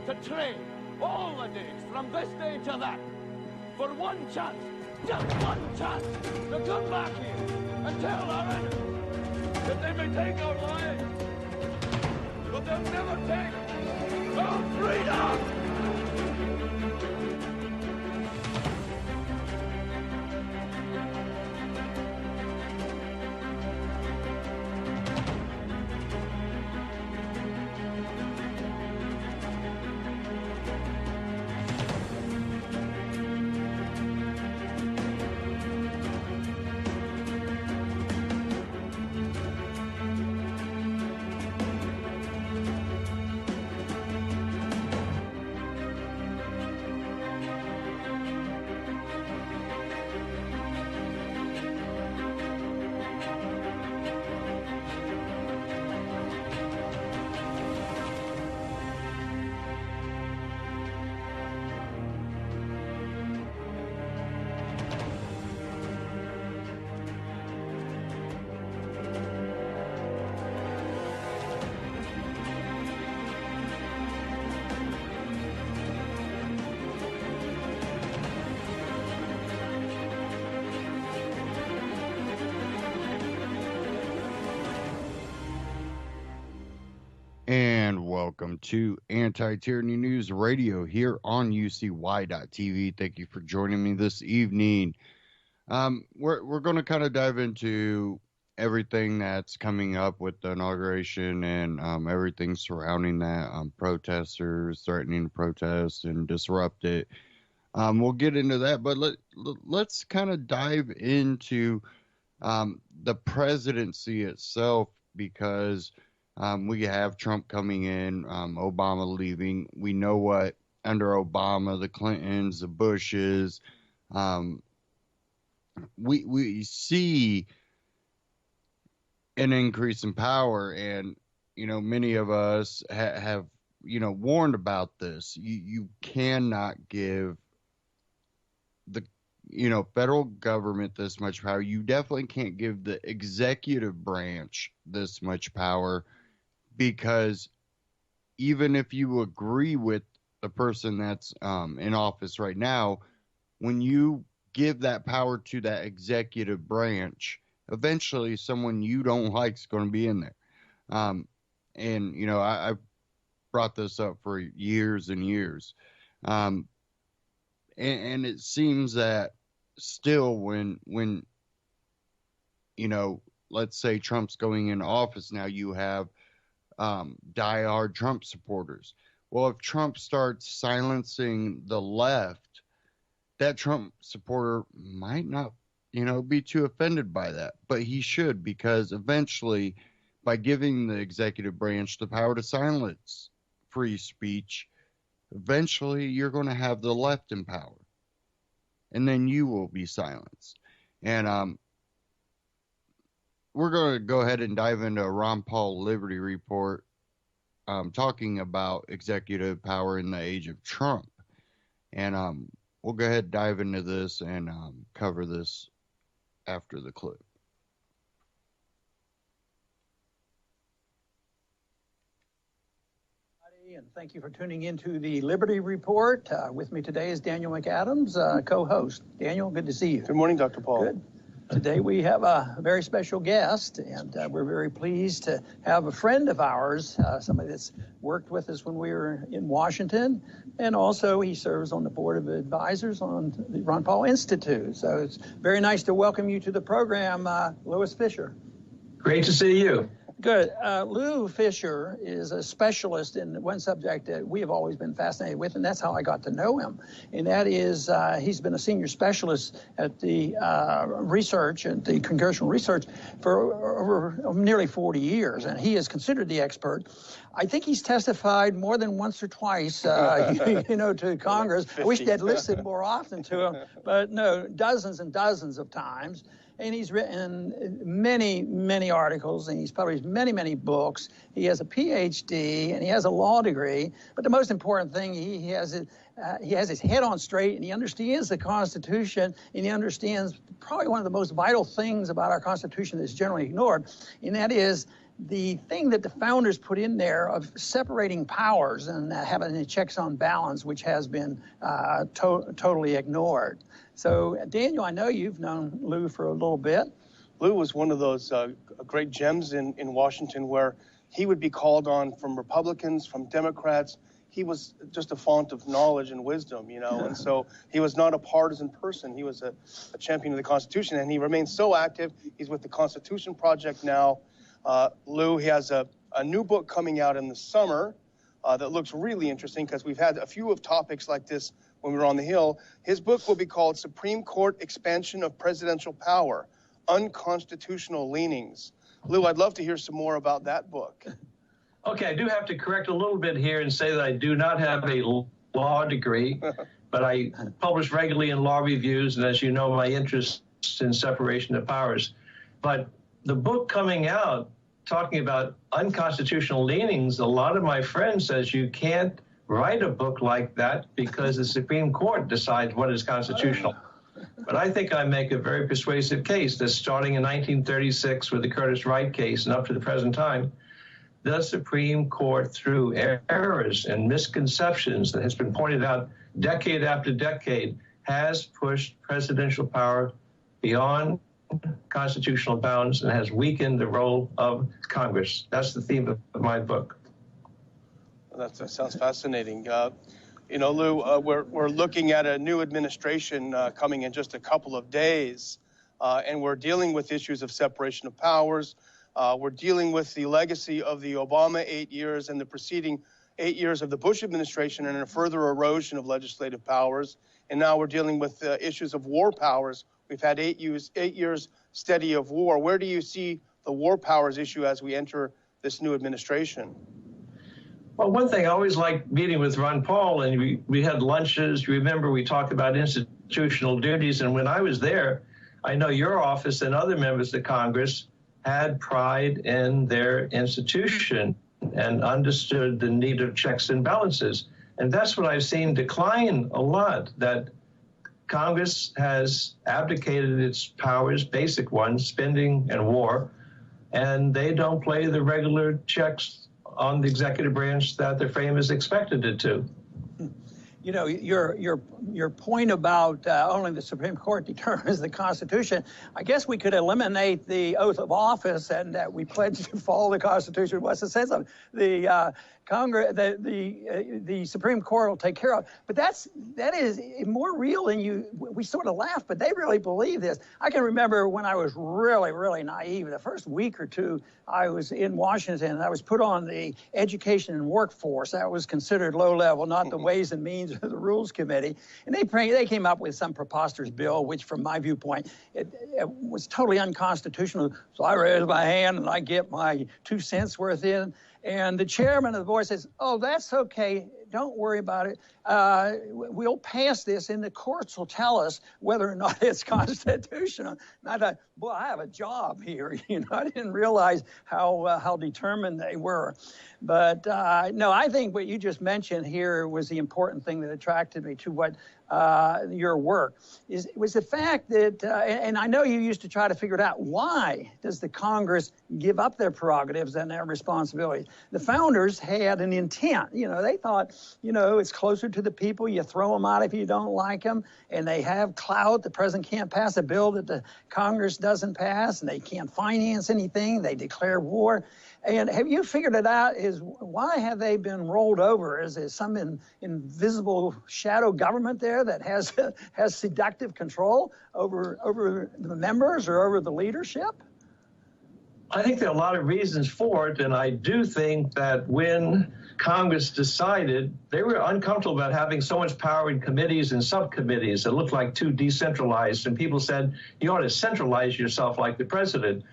to trade all the days from this day to that for one chance, just one chance, to come back here and tell our enemies that they may take our lives, but they'll never take our freedom! And welcome to Anti-Tyranny News Radio here on UCY.tv. Thank you for joining me this evening. We're going to kind of dive into everything that's coming up with the inauguration and everything surrounding that, protesters threatening to protest and disrupt it. We'll get into that, but let's kind of dive into the presidency itself, because we have Trump coming in, Obama leaving. We know what under Obama, the Clintons, the Bushes, we see an increase in power, and many of us have warned about this. You cannot give the federal government this much power. You definitely can't give the executive branch this much power, because even if you agree with the person that's in office right now, when you give that power to that executive branch, eventually someone you don't like is going to be in there. I've brought this up for years and years. And it seems that still when let's say Trump's going into office now, you have diehard Trump supporters. Well, if Trump starts silencing the left, that Trump supporter might not, be too offended by that, but he should, because eventually, by giving the executive branch the power to silence free speech, eventually you're going to have the left in power, and then you will be silenced. And we're going to go ahead and dive into a Ron Paul Liberty Report, talking about executive power in the age of Trump. And we'll go ahead and dive into this and cover this after the clip. And thank you for tuning into the Liberty Report. With me today is Daniel McAdams, co-host. Daniel, good to see you. Good morning, Dr. Paul. Good. Today we have a very special guest, and we're very pleased to have a friend of ours, somebody that's worked with us when we were in Washington, and also he serves on the board of advisors on the Ron Paul Institute. So it's very nice to welcome you to the program, Louis Fisher. Great to see you. Good. Lou Fisher is a specialist in one subject that we have always been fascinated with, and that's how I got to know him. And that is, he's been a senior specialist at the research, at the congressional research, for over nearly 40 years, and he is considered the expert. I think he's testified more than once or twice, to Congress. I wish they'd listened more often to him, but no, dozens and dozens of times. And he's written many, many articles, and he's published many, many books. He has a PhD, and he has a law degree. But the most important thing, he has his head on straight, and he understands the Constitution, and he understands probably one of the most vital things about our Constitution that's generally ignored, and that is the thing that the founders put in there of separating powers and having the checks on balance, which has been totally ignored. So, Daniel, I know you've known Lou for a little bit. Lou was one of those great gems in Washington where he would be called on from Republicans, from Democrats. He was just a font of knowledge and wisdom, you know, and so he was not a partisan person. He was a champion of the Constitution, and he remains so active. He's with the Constitution Project now. Lou, he has a new book coming out in the summer that looks really interesting because we've had a few of topics like this when we were on the Hill. His book will be called Supreme Court Expansion of Presidential Power, Unconstitutional Leanings. Lou, I'd love to hear some more about that book. Okay, I do have to correct a little bit here and say that I do not have a law degree, but I publish regularly in law reviews, and as you know, my interest in separation of powers. But the book coming out, talking about unconstitutional leanings, a lot of my friends says you can't write a book like that because the Supreme Court decides what is constitutional. But I think I make a very persuasive case that starting in 1936 with the Curtis Wright case and up to the present time, the Supreme Court, through errors and misconceptions that has been pointed out decade after decade, has pushed presidential power beyond constitutional bounds and has weakened the role of Congress. That's the theme of my book. That sounds fascinating. You know, Lou, we're looking at a new administration coming in just a couple of days, and we're dealing with issues of separation of powers. We're dealing with the legacy of the Obama 8 years and the preceding 8 years of the Bush administration and a further erosion of legislative powers. And now we're dealing with issues of war powers. We've had 8 years steady of war. Where do you see the war powers issue as we enter this new administration? Well, one thing, I always liked meeting with Ron Paul, and we had lunches. You remember we talked about institutional duties, and when I was there, I know your office and other members of Congress had pride in their institution and understood the need of checks and balances. And that's what I've seen decline a lot, that Congress has abdicated its powers, basic ones, spending and war, and they don't play the regular checks on the executive branch that the frame is expected it to. You know, your point about only the Supreme Court determines the Constitution, I guess we could eliminate the oath of office and that we pledge to follow the Constitution. What's the sense of it? The Supreme Court will take care of it. But that is more real than we sort of laugh, but they really believe this. I can remember when I was really, really naive, the first week or two, I was in Washington and I was put on the Education and Workforce. That was considered low level, not the Ways and Means of the Rules Committee. And they came up with some preposterous bill, which from my viewpoint, it was totally unconstitutional. So I raised my hand and I get my 2 cents worth in. And the chairman of the board says, "Oh, that's okay. Don't worry about it. We'll pass this, and the courts will tell us whether or not it's constitutional." And I thought, boy, I have a job here. You know, I didn't realize how determined they were. But no, I think what you just mentioned here was the important thing that attracted me to what your work was the fact that, and I know you used to try to figure it out, why does the Congress give up their prerogatives and their responsibilities? The founders had an intent. You know, they thought, you know, it's closer to the people. You throw them out if you don't like them, and they have clout. The president can't pass a bill that the Congress doesn't pass, and they can't finance anything. They declare war. And have you figured it out? Is why have they been rolled over? Is there some invisible shadow government there that has seductive control over the members or over the leadership? I think there are a lot of reasons for it, and I do think that when Congress decided, they were uncomfortable about having so much power in committees and subcommittees. It looked like too decentralized, and people said, you ought to centralize yourself like the president.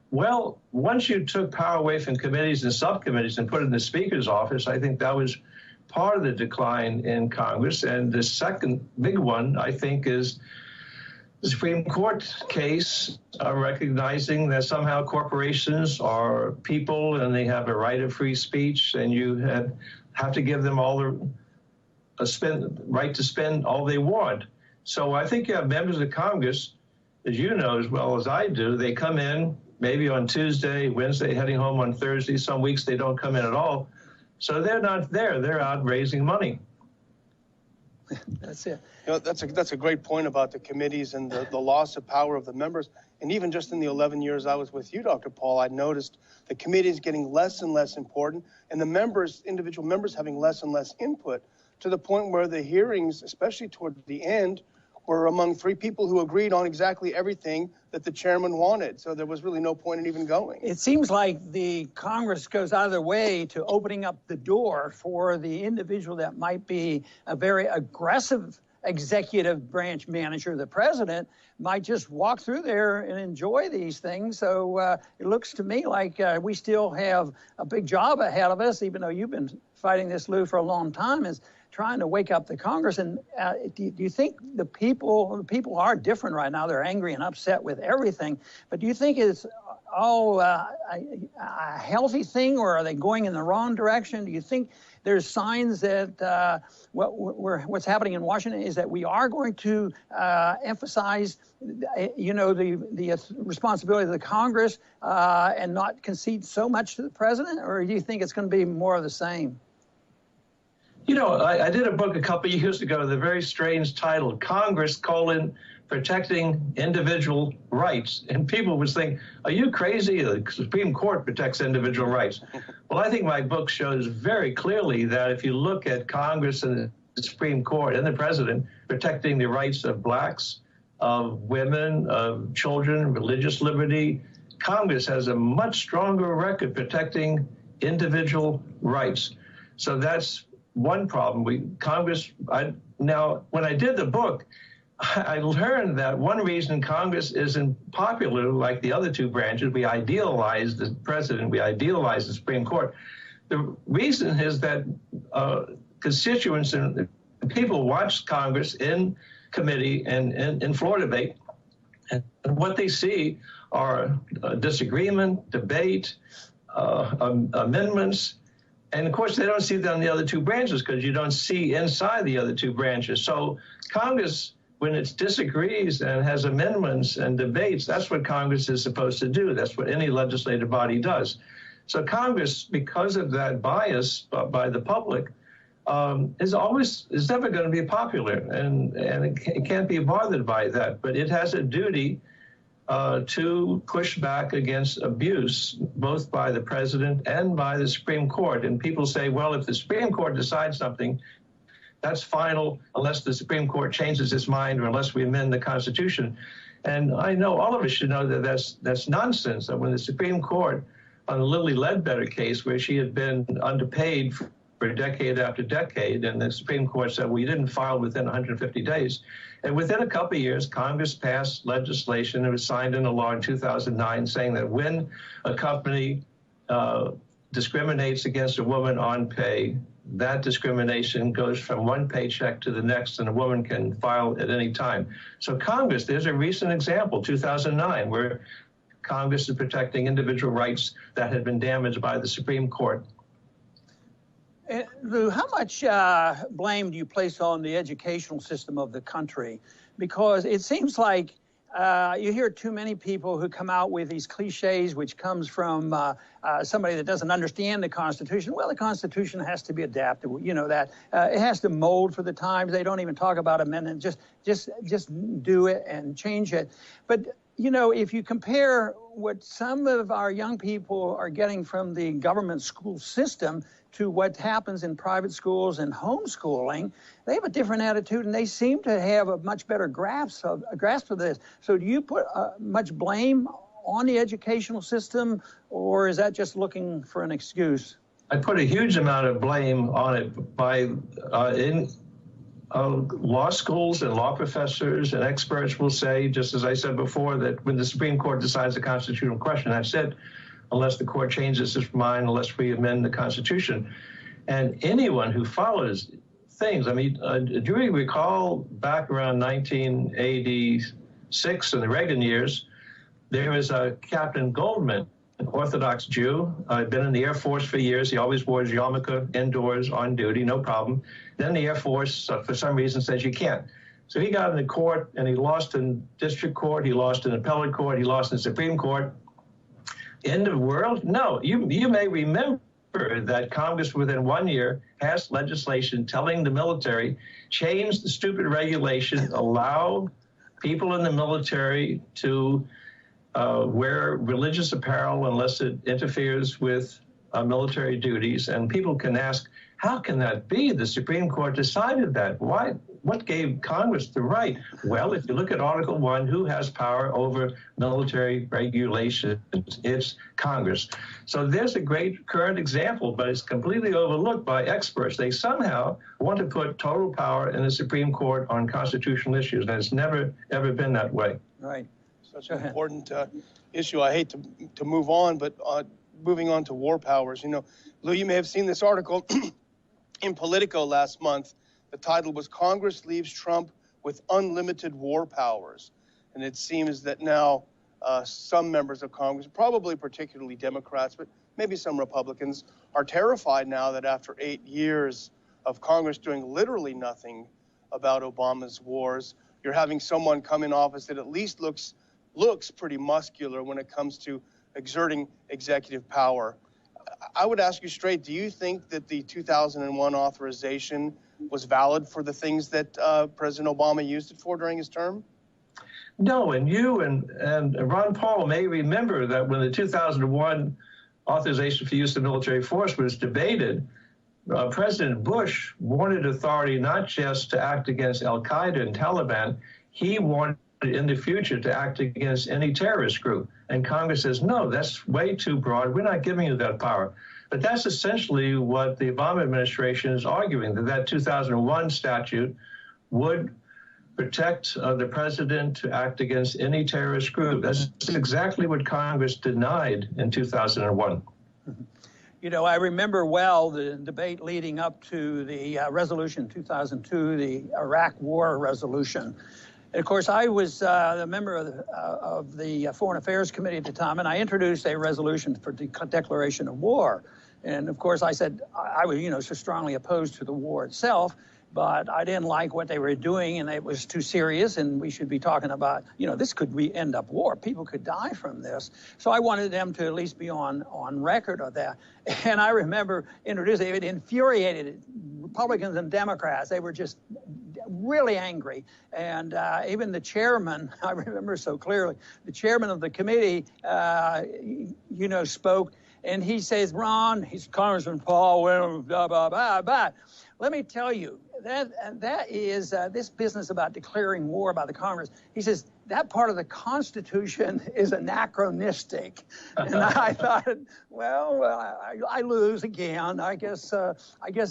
Well, once you took power away from committees and subcommittees and put it in the Speaker's office, I think that was part of the decline in Congress. And the second big one, I think, is the Supreme Court case recognizing that somehow corporations are people and they have a right of free speech, and you have to give them all the right to spend all they want. So I think you have members of Congress, as you know as well as I do, they come in maybe on Tuesday, Wednesday, heading home on Thursday. Some weeks they don't come in at all. So they're not there. They're out raising money. That's it. That's a great point about the committees and the loss of power of the members. And even just in the 11 years I was with you, Dr. Paul, I noticed the committees getting less and less important, and the members, individual members, having less and less input, to the point where the hearings, especially toward the end, were among 3 people who agreed on exactly everything that the chairman wanted. So there was really no point in even going. It seems like the Congress goes out of their way to opening up the door for the individual that might be a very aggressive executive branch manager. The president might just walk through there and enjoy these things. So it looks to me like we still have a big job ahead of us, even though you've been fighting this, Lou, for a long time, is trying to wake up the Congress. And do you think the people are different right now? They're angry and upset with everything. But do you think it's all a healthy thing, or are they going in the wrong direction? Do you think there's signs that what's happening in Washington is that we are going to emphasize, the responsibility of the Congress and not concede so much to the president? Or do you think it's going to be more of the same? I did a book a couple of years ago, the very strange title, Congress, Protecting Individual Rights. And people would think, are you crazy? The Supreme Court protects individual rights. Well, I think my book shows very clearly that if you look at Congress and the Supreme Court and the president protecting the rights of blacks, of women, of children, religious liberty, Congress has a much stronger record protecting individual rights. So that's one problem. Now, when I did the book, I learned that one reason Congress isn't popular like the other 2 branches, we idealize the president, we idealize the Supreme Court. The reason is that constituents and people watch Congress in committee and in floor debate, and what they see are disagreement, debate, amendments. And of course, they don't see that in the other 2 branches because you don't see inside the other 2 branches. So Congress, when it disagrees and has amendments and debates, that's what Congress is supposed to do. That's what any legislative body does. So Congress, because of that bias by the public, is never going to be popular, and it can't be bothered by that. But it has a duty to push back against abuse, both by the president and by the Supreme Court. And people say, well, if the Supreme Court decides something, that's final unless the Supreme Court changes its mind or unless we amend the Constitution. And I know all of us should know that that's nonsense. That when the Supreme Court, on the Lilly Ledbetter case, where she had been underpaid for decade after decade, and the Supreme Court said, well, you didn't file within 150 days. And within a couple of years, Congress passed legislation that was signed into law in 2009 saying that when a company discriminates against a woman on pay, that discrimination goes from one paycheck to the next, and a woman can file at any time. So Congress, there's a recent example, 2009, where Congress is protecting individual rights that had been damaged by the Supreme Court. Lou, how much blame do you place on the educational system of the country? Because it seems like you hear too many people who come out with these cliches, which comes from somebody that doesn't understand the Constitution. Well, the Constitution has to be adaptable. You know that. It has to mold for the times. They don't even talk about amendment. Just do it and change it. But if you compare what some of our young people are getting from the government school system to what happens in private schools and homeschooling, they have a different attitude, and they seem to have a much better grasp of this. So do you put much blame on the educational system, or is that just looking for an excuse? I put a huge amount of blame on it by law schools and law professors and experts will say, just as I said before, that when the Supreme Court decides a constitutional question, that's it, unless the court changes its mind, unless we amend the Constitution. And anyone who follows things, do you recall back around 1986 in the Reagan years, there was a Captain Goldman, an Orthodox Jew, had been in the Air Force for years. He always wore his yarmulke indoors on duty, no problem. Then the Air Force, for some reason, says you can't. So he got in the court, and he lost in district court, he lost in appellate court, he lost in Supreme Court. End of world? No. You may remember that Congress within 1 year passed legislation telling the military, change the stupid regulation, allow people in the military to wear religious apparel unless it interferes with military duties. And people can ask, how can that be? The Supreme Court decided that. Why? What gave Congress the right? Well, if you look at Article 1, who has power over military regulations? It's Congress. So there's a great current example, but it's completely overlooked by experts. They somehow want to put total power in the Supreme Court on constitutional issues, and it's never, ever been that way. Right. Such an important issue. I hate to move on, but moving on to war powers. You know, Lou, you may have seen this article in Politico last month. The title was "Congress Leaves Trump with Unlimited War Powers." And it seems that now some members of Congress, probably particularly Democrats, but maybe some Republicans, are terrified now that after 8 years of Congress doing literally nothing about Obama's wars, you're having someone come in office that at least looks pretty muscular when it comes to exerting executive power. I would ask you straight, do you think that the 2001 authorization was valid for the things that President Obama used it for during his term? No, and you and Ron Paul may remember that when the 2001 authorization for use of military force was debated, President Bush wanted authority not just to act against al-Qaeda and Taliban, he wanted in the future to act against any terrorist group. And Congress says, no, that's way too broad. We're not giving you that power. But that's essentially what the Obama administration is arguing, that 2001 statute would protect the president to act against any terrorist group. That's exactly what Congress denied in 2001. You know, I remember well the debate leading up to the resolution in 2002, the Iraq War resolution. And of course, I was a member of the Foreign Affairs Committee at the time, and I introduced a resolution for declaration of war. And of course, I said I was, so strongly opposed to the war itself, but I didn't like what they were doing, and it was too serious, and we should be talking about, this could end up war. People could die from this. So I wanted them to at least be on record of that. And I remember introducing it, infuriated Republicans and Democrats. They were just really angry. And even the chairman, I remember so clearly, the chairman of the committee, spoke, and he says, Ron, he's Congressman Paul, blah, blah, blah, blah. Let me tell you, that is this business about declaring war by the Congress. He says that part of the Constitution is anachronistic. And I thought, well, I lose again. I guess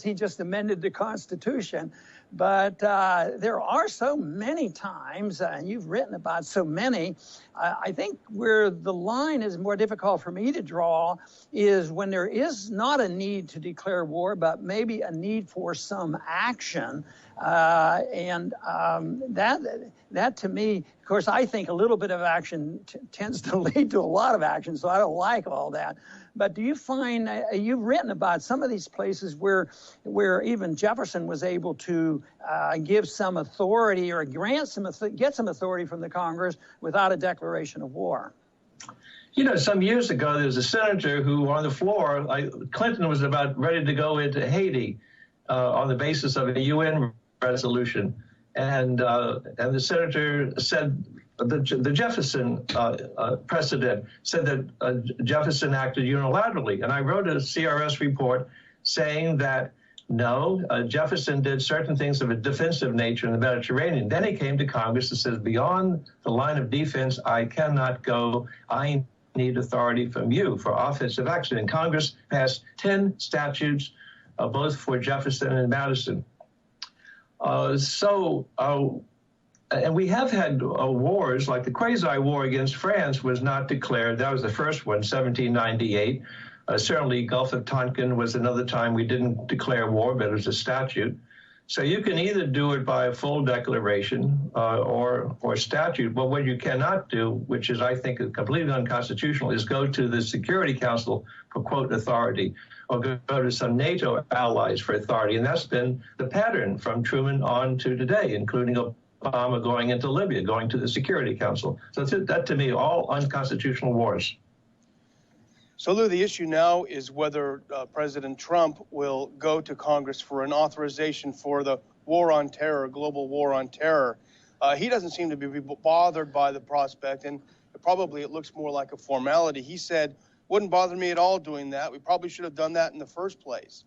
he just amended the Constitution. But there are so many times, and you've written about so many, I think where the line is more difficult for me to draw is when there is not a need to declare war, but maybe a need for some action. That to me, of course, I think a little bit of action tends to lead to a lot of action, so I don't like all that. But do you find, you've written about some of these places where even Jefferson was able to give some authority or get some authority from the Congress without a declaration of war? Some years ago, there was a senator who on the floor, Clinton was about ready to go into Haiti on the basis of a UN resolution. And the senator said, the Jefferson precedent said that Jefferson acted unilaterally. And I wrote a CRS report saying that, no, Jefferson did certain things of a defensive nature in the Mediterranean. Then he came to Congress and said, beyond the line of defense, I cannot go. I need authority from you for offensive action. And Congress passed 10 statutes, both for Jefferson and Madison. And we have had wars, like the Quasi-War against France was not declared. That was the first one, 1798. Certainly, Gulf of Tonkin was another time we didn't declare war, but it was a statute. So you can either do it by a full declaration or statute. But what you cannot do, which is, I think, completely unconstitutional, is go to the Security Council for, quote, authority, or go to some NATO allies for authority. And that's been the pattern from Truman on to today, including Obama going into Libya, going to the Security Council. So that, to me, all unconstitutional wars. So, Lou, the issue now is whether President Trump will go to Congress for an authorization for the war on terror, global war on terror. He doesn't seem to be bothered by the prospect, and probably it looks more like a formality. He said, wouldn't bother me at all doing that. We probably should have done that in the first place.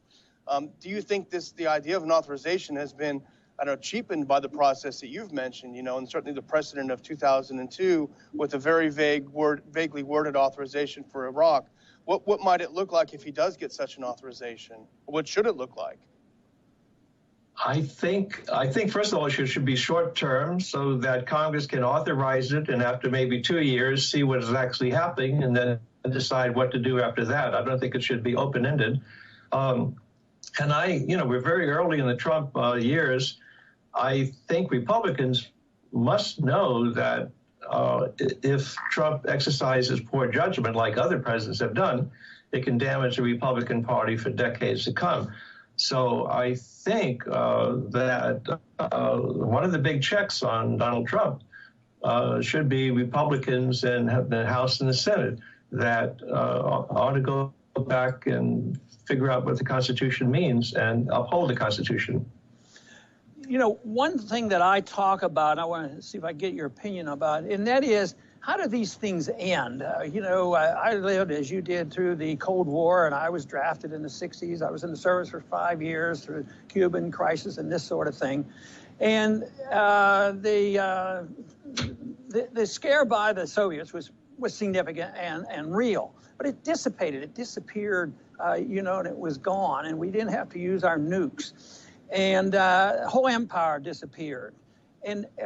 Do you think the idea of an authorization has been, I don't know, cheapened by the process that you've mentioned, and certainly the precedent of 2002 with a very vaguely worded authorization for Iraq? What might it look like if he does get such an authorization? What should it look like? I think first of all, it should be short term so that Congress can authorize it, and after maybe 2 years, see what is actually happening, and then decide what to do after that. I don't think it should be open-ended. And we're very early in the Trump years. I think Republicans must know that if Trump exercises poor judgment like other presidents have done, it can damage the Republican Party for decades to come. So I think that one of the big checks on Donald Trump should be Republicans in the House and the Senate that ought to go back and figure out what the Constitution means and uphold the Constitution. One thing that I talk about, and I want to see if I get your opinion about it, and that is, how do these things end? I lived, as you did, through the Cold War, and I was drafted in the 60s. I was in the service for 5 years through the Cuban crisis and this sort of thing. And the scare by the Soviets was significant and real, but it dissipated. It disappeared, and it was gone, and we didn't have to use our nukes. And the whole empire disappeared.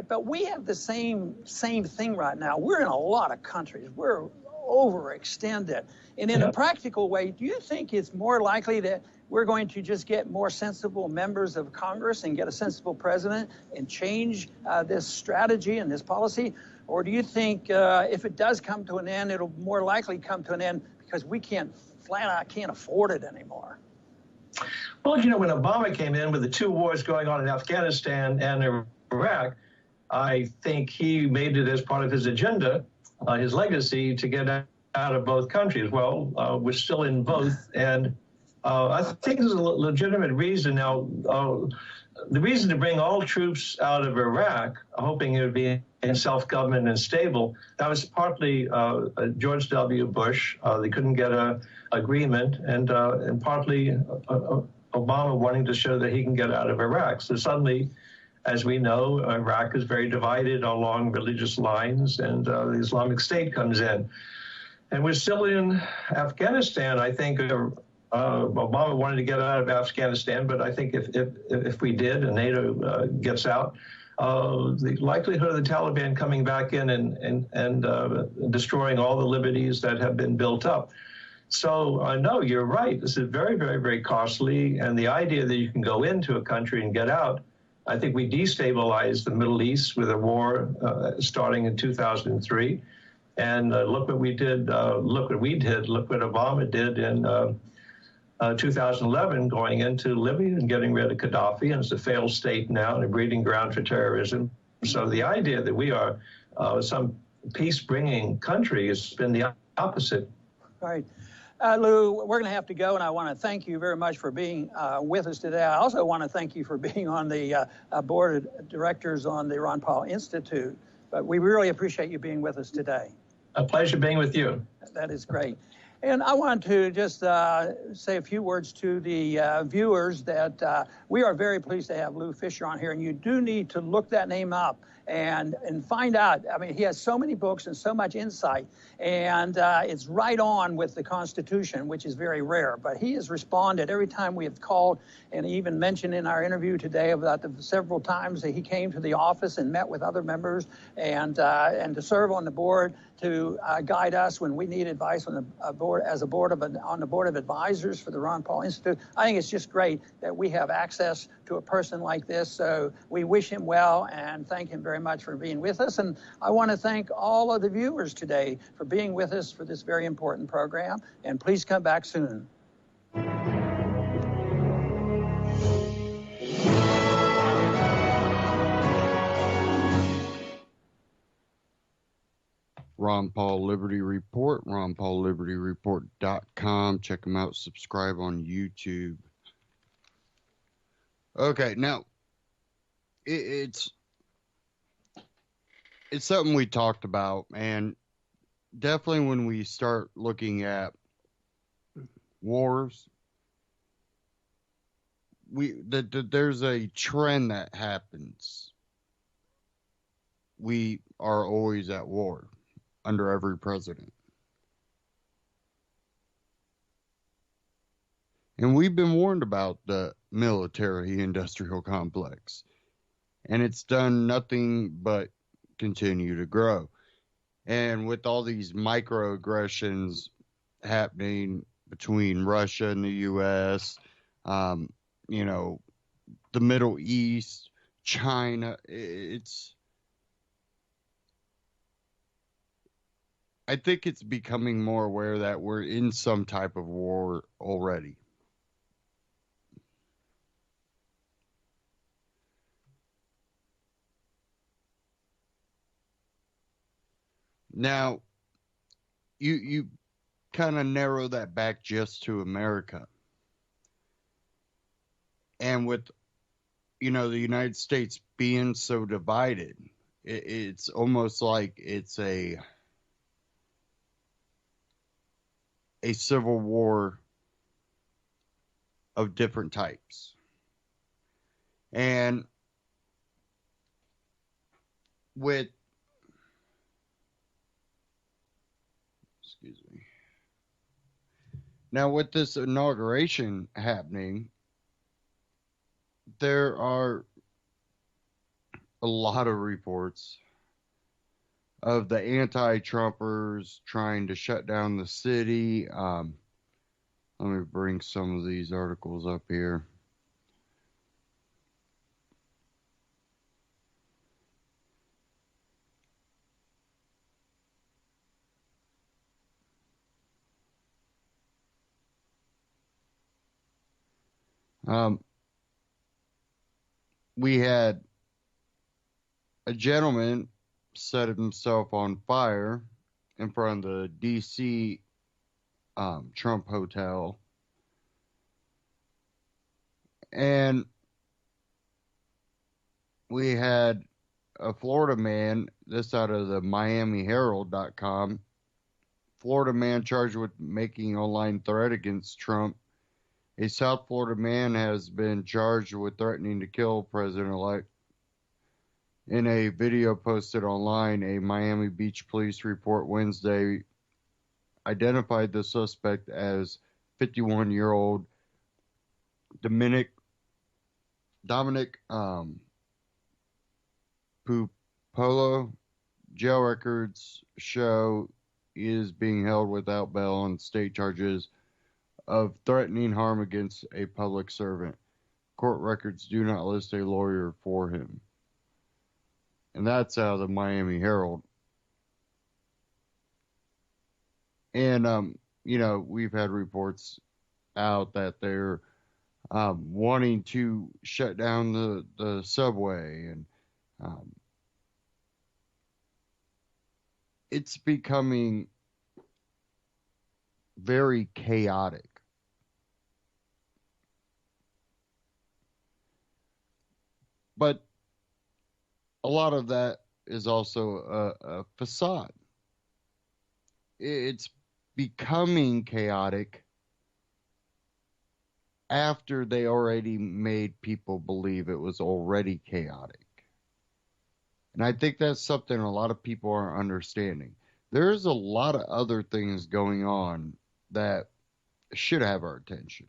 But we have the same thing right now. We're in a lot of countries. We're overextended. And in a practical way, do you think it's more likely that we're going to just get more sensible members of Congress and get a sensible president and change this strategy and this policy? Or do you think if it does come to an end, it'll more likely come to an end because we flat out can't afford it anymore? Well, when Obama came in with the 2 wars going on in Afghanistan and Iraq, I think he made it as part of his agenda, his legacy, to get out of both countries. Well, we're still in both, and I think there's a legitimate reason now. The reason to bring all troops out of Iraq, hoping it would be in self-government and stable, that was partly George W. Bush. They couldn't get an agreement, and partly Obama wanting to show that he can get out of Iraq. So suddenly, as we know, Iraq is very divided along religious lines, and the Islamic State comes in. And we're still in Afghanistan. I think Obama wanted to get out of Afghanistan, but I think if we did and NATO gets out, the likelihood of the Taliban coming back in and destroying all the liberties that have been built up. So, no, you're right. This is very, very, very costly. And the idea that you can go into a country and get out, I think we destabilized the Middle East with a war starting in 2003. And look what we did. Look what Obama did in 2011, going into Libya and getting rid of Gaddafi. And it's a failed state now and a breeding ground for terrorism. So the idea that we are some peace-bringing country has been the opposite. All right. Lou, we're going to have to go, and I want to thank you very much for being with us today. I also want to thank you for being on the board of directors on the Ron Paul Institute. But we really appreciate you being with us today. A pleasure being with you. That is great. And I want to just say a few words to the viewers that we are very pleased to have Lou Fisher on here, and you do need to look that name up and find out. I mean, he has so many books and so much insight, and it's right on with the Constitution, which is very rare. But he has responded every time we have called, and he even mentioned in our interview today about the several times that he came to the office and met with other members and to serve on the board to guide us when we need advice on the board on the board of advisors for the Ron Paul Institute. I think it's just great that we have access to a person like this. So we wish him well and thank him very much for being with us. And I want to thank all of the viewers today for being with us for this very important program. And please come back soon. Ron Paul Liberty Report, ronpaullibertyreport.com. Check them out. Subscribe on YouTube. Okay, now, it's something we talked about, and definitely when we start looking at wars, there's a trend that happens. We are always at war under every president. And we've been warned about the military industrial complex. And it's done nothing but continue to grow. And with all these microaggressions happening between Russia and the U.S., you know, the Middle East, China, I think it's becoming more aware that we're in some type of war already. Now, you kind of narrow that back just to America. And with, the United States being so divided, it's almost like it's a civil war of different types. And with, excuse me. Now, with this inauguration happening, there are a lot of reports of the anti-Trumpers trying to shut down the city. Let me bring some of these articles up here. We had a gentleman set himself on fire in front of the D.C. Trump Hotel. And we had a Florida man, this out of the MiamiHerald.com, Florida man charged with making online threat against Trump. A South Florida man has been charged with threatening to kill President-elect. In a video posted online, a Miami Beach police report Wednesday identified the suspect as 51-year-old Dominic Pupolo. Jail records show he is being held without bail on state charges of threatening harm against a public servant. Court records do not list a lawyer for him. And that's out of the Miami Herald. And, we've had reports out that they're wanting to shut down the subway. And it's becoming very chaotic. But a lot of that is also a facade. It's becoming chaotic after they already made people believe it was already chaotic. And I think that's something a lot of people aren't understanding. There's a lot of other things going on that should have our attention.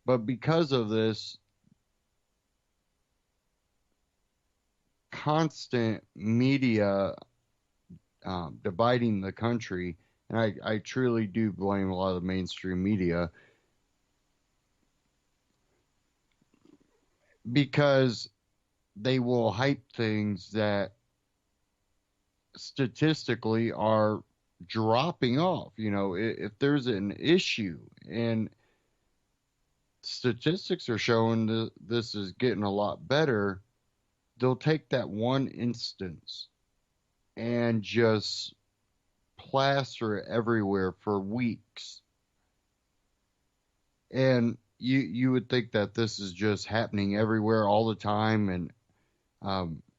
But because of this constant media dividing the country, and I truly do blame a lot of the mainstream media, because they will hype things that statistically are dropping off. If there's an issue and statistics are showing that this is getting a lot better, they'll take that one instance and just plaster it everywhere for weeks. And you would think that this is just happening everywhere all the time, and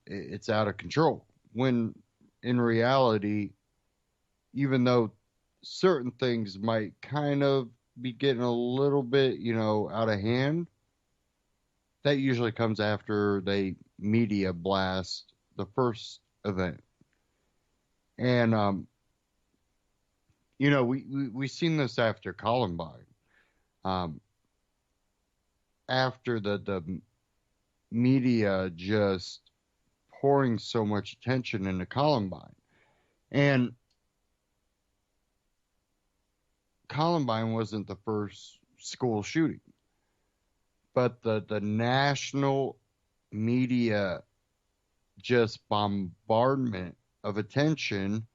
it's out of control. When in reality, even though certain things might kind of be getting a little bit, out of hand, that usually comes after they media blast the first event. And we seen this after Columbine. After the media just pouring so much attention into Columbine. And Columbine wasn't the first school shooting, but the national media just bombardment of attention.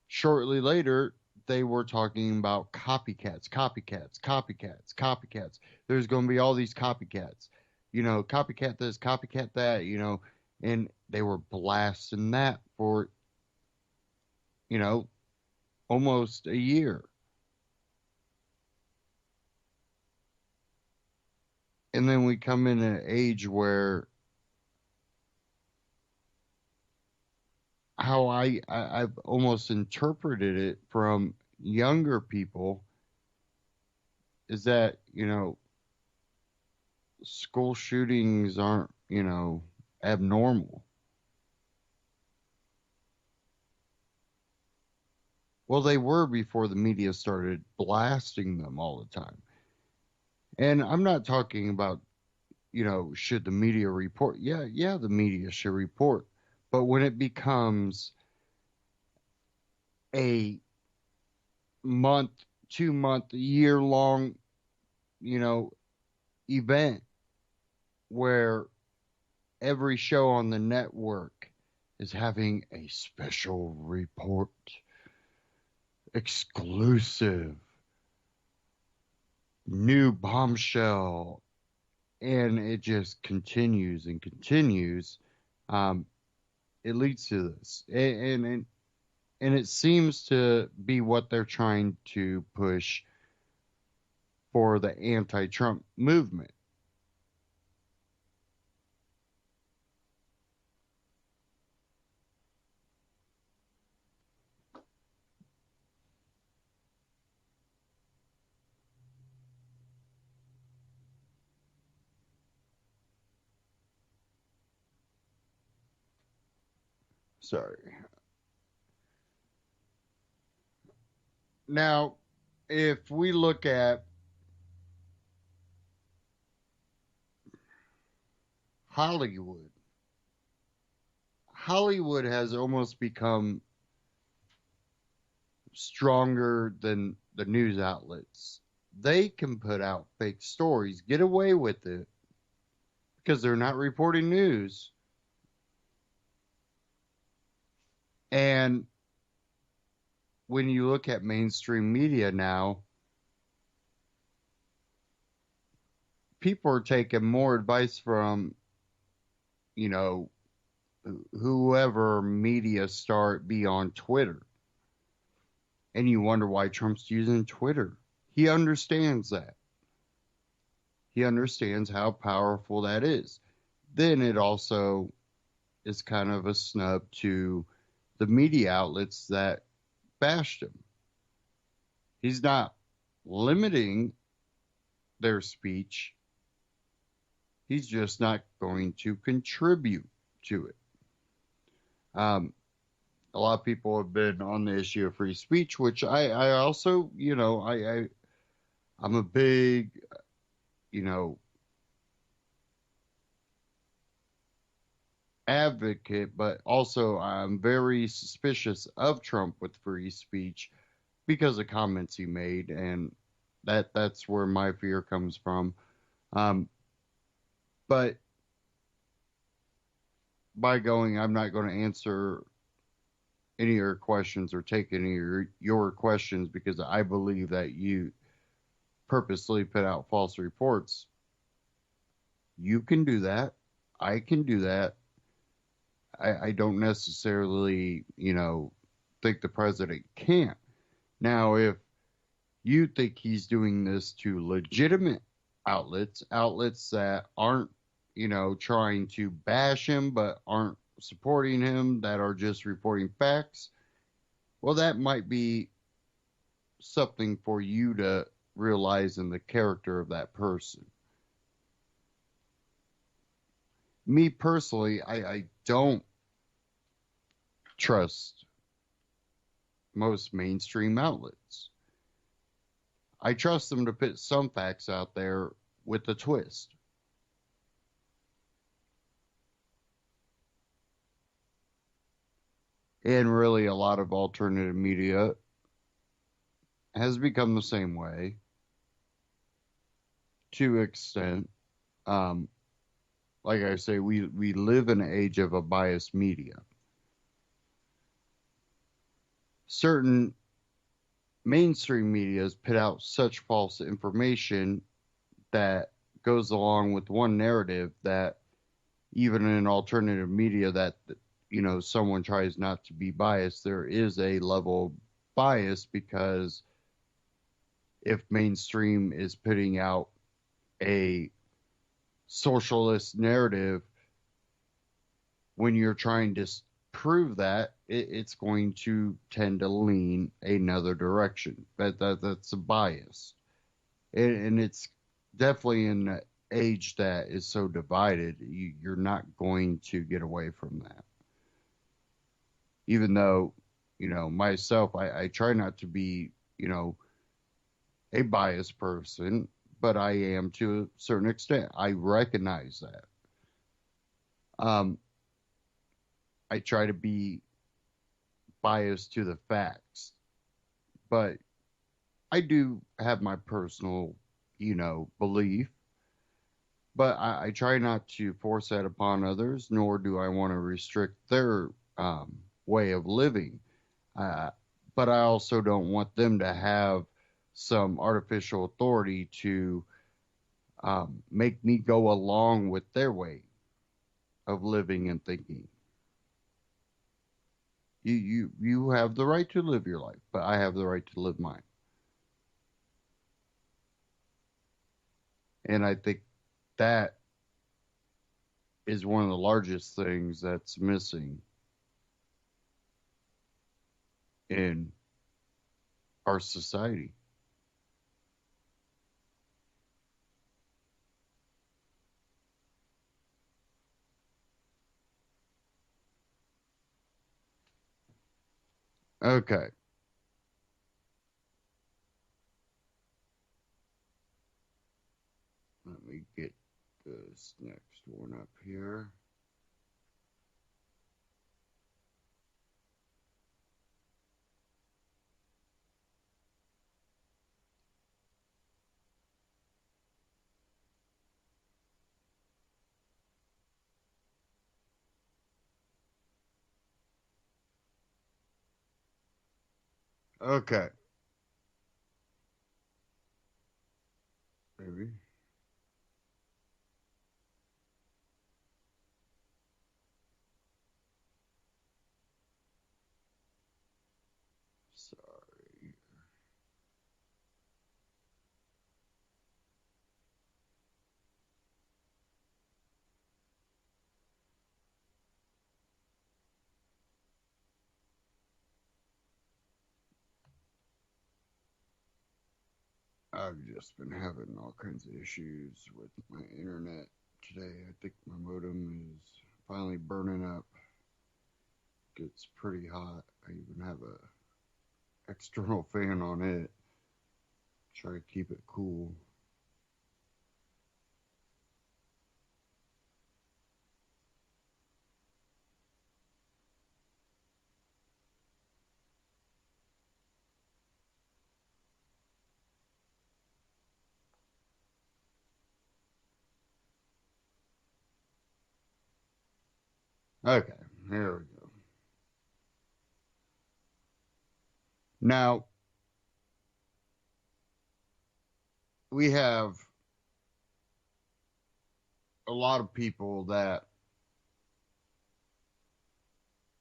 Shortly later, they were talking about copycats. There's going to be all these copycats, copycat this, copycat that, and they were blasting that for, almost a year. And then we come in an age where how I've almost interpreted it from younger people is that, school shootings aren't, abnormal. Well, they were before the media started blasting them all the time. And I'm not talking about, should the media report? Yeah, the media should report. But when it becomes a month, 2 month, year long, event where every show on the network is having a special report, exclusive, new bombshell, and it just continues and continues, it leads to this. And it seems to be what they're trying to push for the anti-Trump movement. Sorry. Now, if we look at Hollywood, Hollywood has almost become stronger than the news outlets. They can put out fake stories, get away with it, because they're not reporting news. And when you look at mainstream media now, people are taking more advice from, whoever media star it be on Twitter. And you wonder why Trump's using Twitter. He understands that. He understands how powerful that is. Then it also is kind of a snub to the media outlets that bashed him. He's not limiting their speech. He's just not going to contribute to it. A lot of people have been on the issue of free speech, which I also, I'm a big, advocate, but also I'm very suspicious of Trump with free speech because of comments he made, and that's where my fear comes from. But by going, I'm not going to answer any of your questions or take any of your questions because I believe that you purposely put out false reports. You can do that. I can do that. I don't necessarily, think the president can't. Now, if you think he's doing this to legitimate outlets that aren't, trying to bash him but aren't supporting him, that are just reporting facts, well, that might be something for you to realize in the character of that person. Me personally, I don't trust most mainstream outlets. I trust them to put some facts out there with a twist. And really, a lot of alternative media has become the same way to an extent. Um, like I say, we live in an age of a biased media. Certain mainstream medias put out such false information that goes along with one narrative that even in alternative media that someone tries not to be biased, there is a level of bias, because if mainstream is putting out a socialist narrative, when you're trying to prove that, it's going to tend to lean another direction. That's a bias, and it's definitely in an age that is so divided. You're not going to get away from that. Even though, myself, I try not to be, a biased person, but I am to a certain extent. I recognize that. I try to be biased to the facts, but I do have my personal, belief, but I try not to force that upon others, nor do I want to restrict their way of living. Uh, but I also don't want them to have some artificial authority to make me go along with their way of living and thinking. You have the right to live your life, but I have the right to live mine. And I think that is one of the largest things that's missing in our society. Okay. Let me get this next one up here. Okay. Maybe. Sorry. I've just been having all kinds of issues with my internet today. I think my modem is finally burning up. Gets pretty hot. I even have a external fan on it. Try to keep it cool. Okay, there we go. Now, we have a lot of people that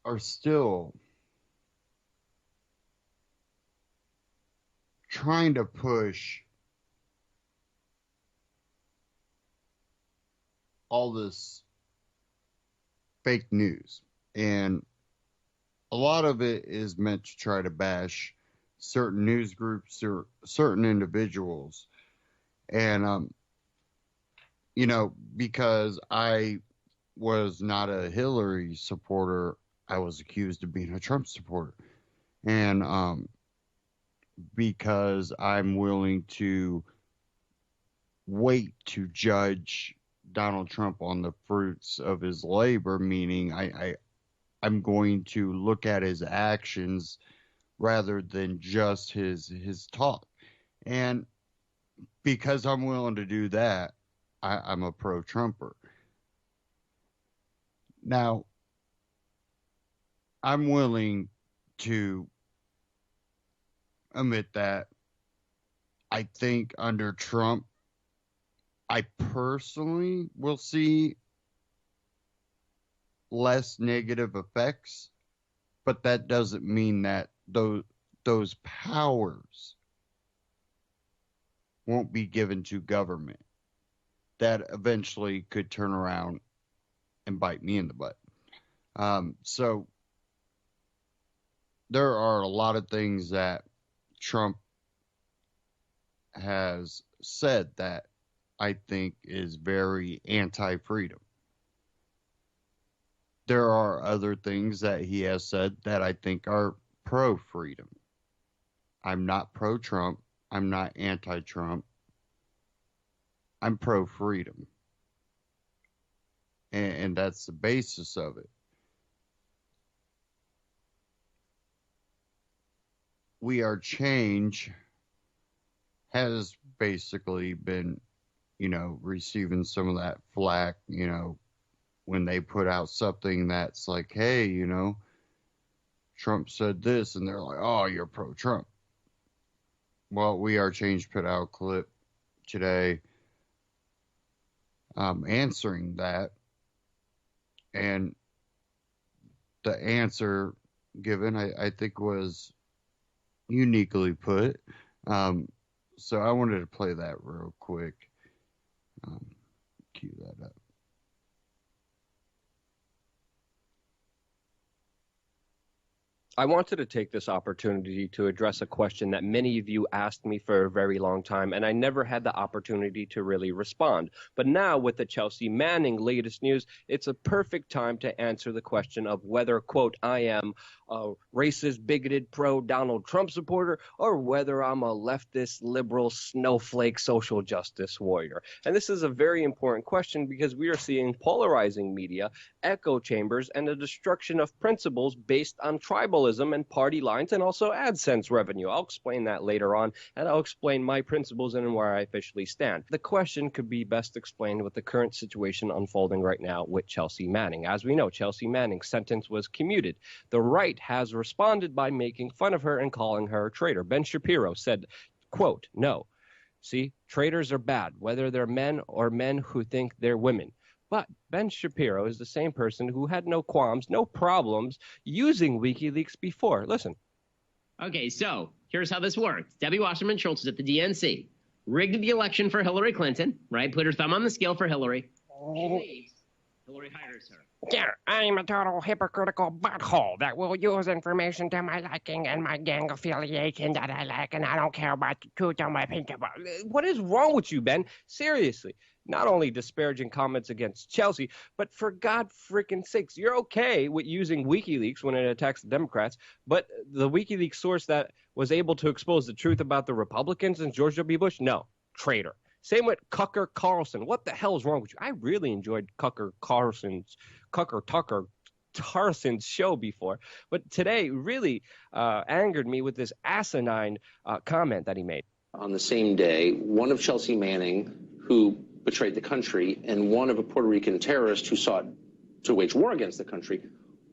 are still trying to push all this fake news. And a lot of it is meant to try to bash certain news groups or certain individuals. And, because I was not a Hillary supporter, I was accused of being a Trump supporter. And because I'm willing to wait to judge Donald Trump on the fruits of his labor, meaning I'm going to look at his actions rather than just his talk. And because I'm willing to do that, I'm a pro-Trumper. Now, I'm willing to admit that I think under Trump, I personally will see less negative effects, but that doesn't mean that those powers won't be given to government that eventually could turn around and bite me in the butt. So there are a lot of things that Trump has said that I think is very anti-freedom. There are other things that he has said that I think are pro-freedom. I'm not pro-Trump. I'm not anti-Trump. I'm pro-freedom. And that's the basis of it. We Are Change has basically been, receiving some of that flack, when they put out something that's like, hey, Trump said this, and they're like, oh, you're pro-Trump. Well, We Are Change put out a clip today answering that, and the answer given, I think, was uniquely put. So I wanted to play that real quick. Cue that up. I wanted to take this opportunity to address a question that many of you asked me for a very long time, and I never had the opportunity to really respond. But now, with the Chelsea Manning latest news, it's a perfect time to answer the question of whether, quote, I am a racist, bigoted, pro-Donald Trump supporter, or whether I'm a leftist, liberal, snowflake, social justice warrior. And this is a very important question because we are seeing polarizing media, echo chambers, and the destruction of principles based on tribalism and party lines, and also AdSense revenue. I'll explain that later on, and I'll explain my principles and where I officially stand. The question could be best explained with the current situation unfolding right now with Chelsea Manning. As we know, Chelsea Manning's sentence was commuted. The right has responded by making fun of her and calling her a traitor. Ben Shapiro said, quote, no. See, traitors are bad, whether they're men or men who think they're women. But Ben Shapiro is the same person who had no qualms, no problems using WikiLeaks before. Listen. Okay, so here's how this worked. Debbie Wasserman Schultz is at the DNC, rigged the election for Hillary Clinton, right? Put her thumb on the scale for Hillary. She leaves. Hillary hires her. Yeah, I'm a total hypocritical butthole that will use information to my liking and my gang affiliation that I like, and I don't care about the truth on my pink. What is wrong with you, Ben? Seriously. Not only disparaging comments against Chelsea, but for God freaking sakes, you're okay with using WikiLeaks when it attacks the Democrats, but the WikiLeaks source that was able to expose the truth about the Republicans and George W. Bush, no, traitor. Same with Tucker Carlson. What the hell is wrong with you? I really enjoyed Tucker Carlson's show before, but today really angered me with this asinine comment that he made. On the same day, one of Chelsea Manning, who betrayed the country, and one of a Puerto Rican terrorist who sought to wage war against the country.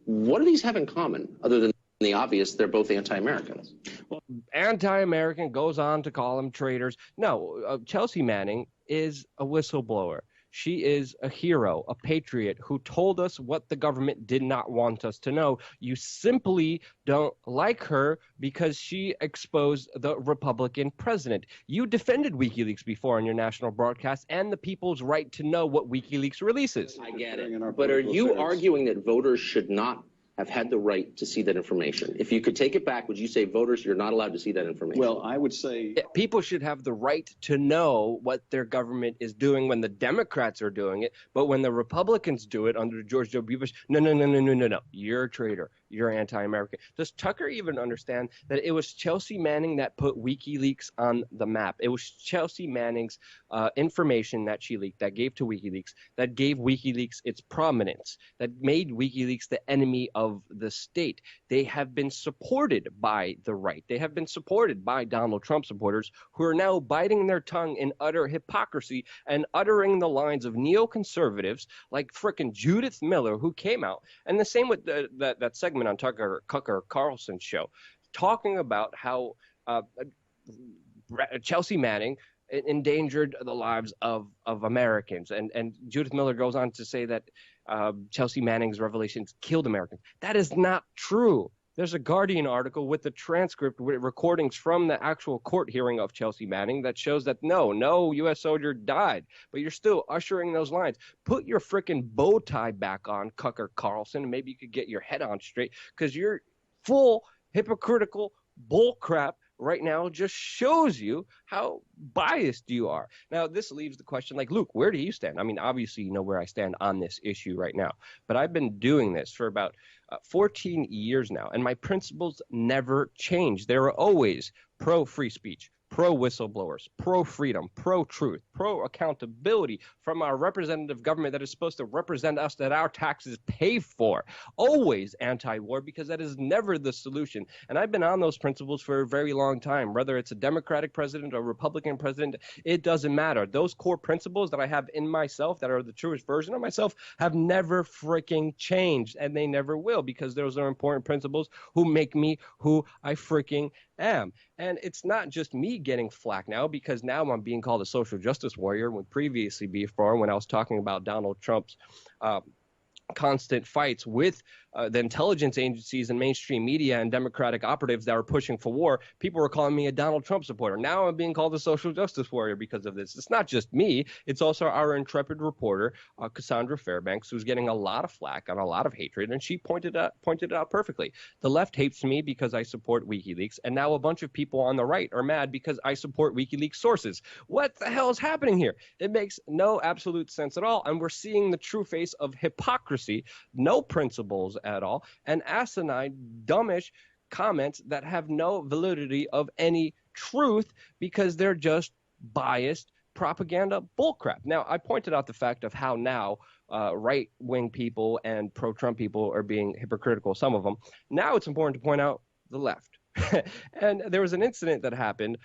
What do these have in common, other than the obvious, they're both anti-Americans? Well, anti-American, goes on to call them traitors. No, Chelsea Manning is a whistleblower. She is a hero, a patriot who told us what the government did not want us to know. You simply don't like her because she exposed the Republican president. You defended WikiLeaks before on your national broadcast and the people's right to know what WikiLeaks releases. I get it. But are you arguing that voters should not have had the right to see that information? If you could take it back, would you say voters, you're not allowed to see that information? Well, I would say people should have the right to know what their government is doing when the Democrats are doing it, but when the Republicans do it under George W. Bush, no. You're a traitor. You're anti-American. Does Tucker even understand that it was Chelsea Manning that put WikiLeaks on the map? It was Chelsea Manning's information that she leaked, that gave to WikiLeaks, that gave WikiLeaks its prominence, that made WikiLeaks the enemy of the state. They have been supported by the right. They have been supported by Donald Trump supporters who are now biting their tongue in utter hypocrisy and uttering the lines of neoconservatives like frickin' Judith Miller, who came out, and the same with that segment on Tucker Carlson's show, talking about how Chelsea Manning endangered the lives of Americans. And Judith Miller goes on to say that Chelsea Manning's revelations killed Americans. That is not true. There's a Guardian article with the transcript with recordings from the actual court hearing of Chelsea Manning that shows that no U.S. soldier died. But you're still ushering those lines. Put your frickin' bow tie back on, Tucker Carlson, and maybe you could get your head on straight, because you're full hypocritical bullcrap right now just shows you how biased you are. Now, this leaves the question, like, Luke, where do you stand? I mean, obviously, you know where I stand on this issue right now, but I've been doing this for about 14 years now, and my principles never change. They were always pro-free speech, pro-whistleblowers, pro-freedom, pro-truth, pro-accountability from our representative government that is supposed to represent us, that our taxes pay for. Always anti-war, because that is never the solution. And I've been on those principles for a very long time. Whether it's a Democratic president or a Republican president, it doesn't matter. Those core principles that I have in myself, that are the truest version of myself, have never freaking changed, and they never will, because those are important principles who make me who I freaking am. And it's not just me getting flack now, because now I'm being called a social justice warrior, when previously before, when I was talking about Donald Trump's constant fights with the intelligence agencies and mainstream media and Democratic operatives that are pushing for war, people were calling me a Donald Trump supporter. Now I'm being called a social justice warrior because of this. It's not just me. It's also our intrepid reporter, Cassandra Fairbanks, who's getting a lot of flack and a lot of hatred, and she pointed it out perfectly. The left hates me because I support WikiLeaks, and now a bunch of people on the right are mad because I support WikiLeaks sources. What the hell is happening here? It makes no absolute sense at all, and we're seeing the true face of hypocrisy, no principles at all, and asinine, dumbish comments that have no validity of any truth, because they're just biased propaganda bullcrap. Now, I pointed out the fact of how now right-wing people and pro-Trump people are being hypocritical, some of them. Now it's important to point out the left. And there was an incident that happened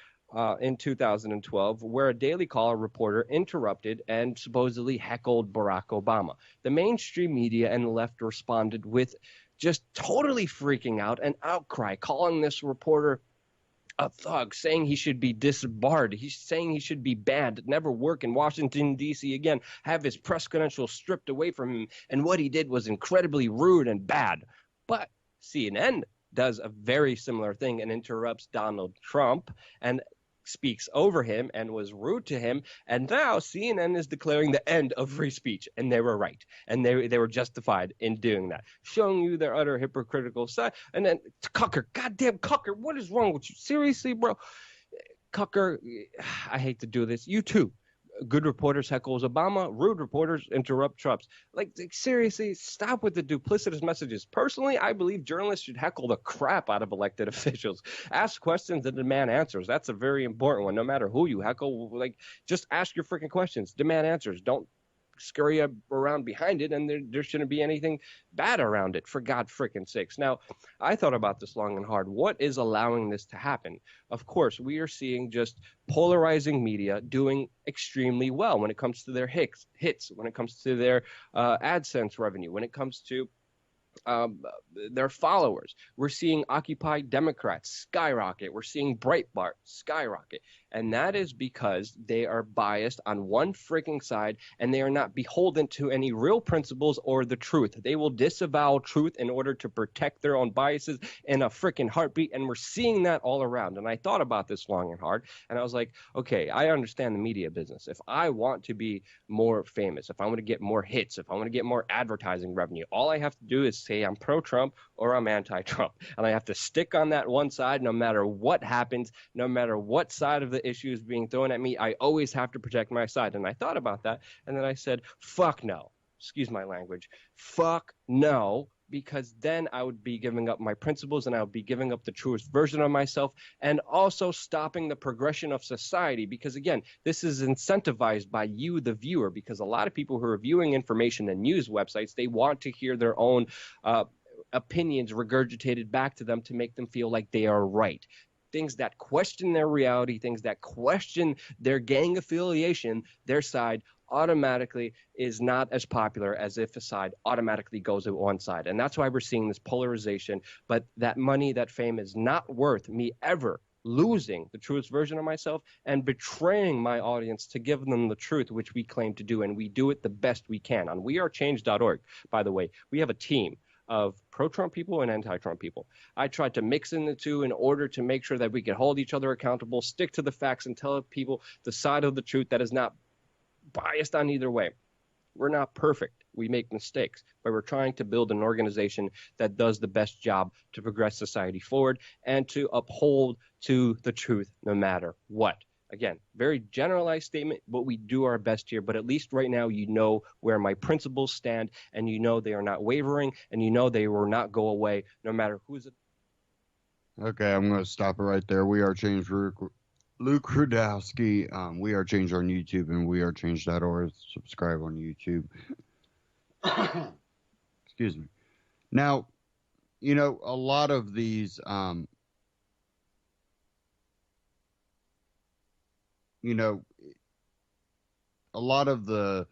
in 2012, where a Daily Caller reporter interrupted and supposedly heckled Barack Obama. The mainstream media and the left responded with just totally freaking out, an outcry, calling this reporter a thug, saying he should be disbarred. He's saying he should be banned, never work in Washington, D.C. again, have his press credentials stripped away from him, and what he did was incredibly rude and bad. But CNN does a very similar thing and interrupts Donald Trump and speaks over him and was rude to him, and now CNN is declaring the end of free speech, and they were right, and they were justified in doing that, showing you their utter hypocritical side. And then Cucker, goddamn Cucker, what is wrong with you? Seriously, bro? Cucker, I hate to do this. You too. Good reporters heckles Obama, rude reporters interrupt Trumps. Like, seriously, stop with the duplicitous messages. Personally, I believe journalists should heckle the crap out of elected officials. Ask questions and demand answers. That's a very important one. No matter who you heckle, like, just ask your freaking questions. Demand answers. Don't scurry around behind it, and there shouldn't be anything bad around it, for God frickin' sakes. Now, I thought about this long and hard. What is allowing this to happen? Of course, we are seeing just polarizing media doing extremely well when it comes to their hits, when it comes to their AdSense revenue, when it comes to their followers. We're seeing Occupy Democrats skyrocket. We're seeing Breitbart skyrocket. And that is because they are biased on one freaking side, and they are not beholden to any real principles or the truth. They will disavow truth in order to protect their own biases in a freaking heartbeat. And we're seeing that all around. And I thought about this long and hard, and I was like, okay, I understand the media business. If I want to be more famous, if I want to get more hits, if I want to get more advertising revenue, all I have to do is say I'm pro-Trump or I'm anti-Trump. And I have to stick on that one side no matter what happens, no matter what side of the issue is being thrown at me. I always have to protect my side. And I thought about that, and then I said, fuck no. Excuse my language. Fuck no. Because then I would be giving up my principles, and I would be giving up the truest version of myself, and also stopping the progression of society. Because again, this is incentivized by you, the viewer, because a lot of people who are viewing information and news websites, they want to hear their own opinions regurgitated back to them to make them feel like they are right. Things that question their reality, things that question their gang affiliation, their side, automatically is not as popular as if a side automatically goes to one side. And that's why we're seeing this polarization. But that money, that fame is not worth me ever losing the truest version of myself and betraying my audience to give them the truth, which we claim to do. And we do it the best we can. On wearechange.org, by the way, we have a team of pro-Trump people and anti-Trump people. I tried to mix in the two in order to make sure that we could hold each other accountable, stick to the facts, and tell people the side of the truth that is not biased on either way. We're not perfect. We make mistakes, but we're trying to build an organization that does the best job to progress society forward and to uphold to the truth no matter what. Again, very generalized statement, but we do our best here. But at least right now, you know where my principles stand, and you know they are not wavering, and you know they will not go away no matter who's it. Okay, I'm going to stop it right there. We are Change Luke Rudowski. We are Change on YouTube and wearechange.org. Subscribe on YouTube. Excuse me. Now, you know, a lot of these, you know, a lot of the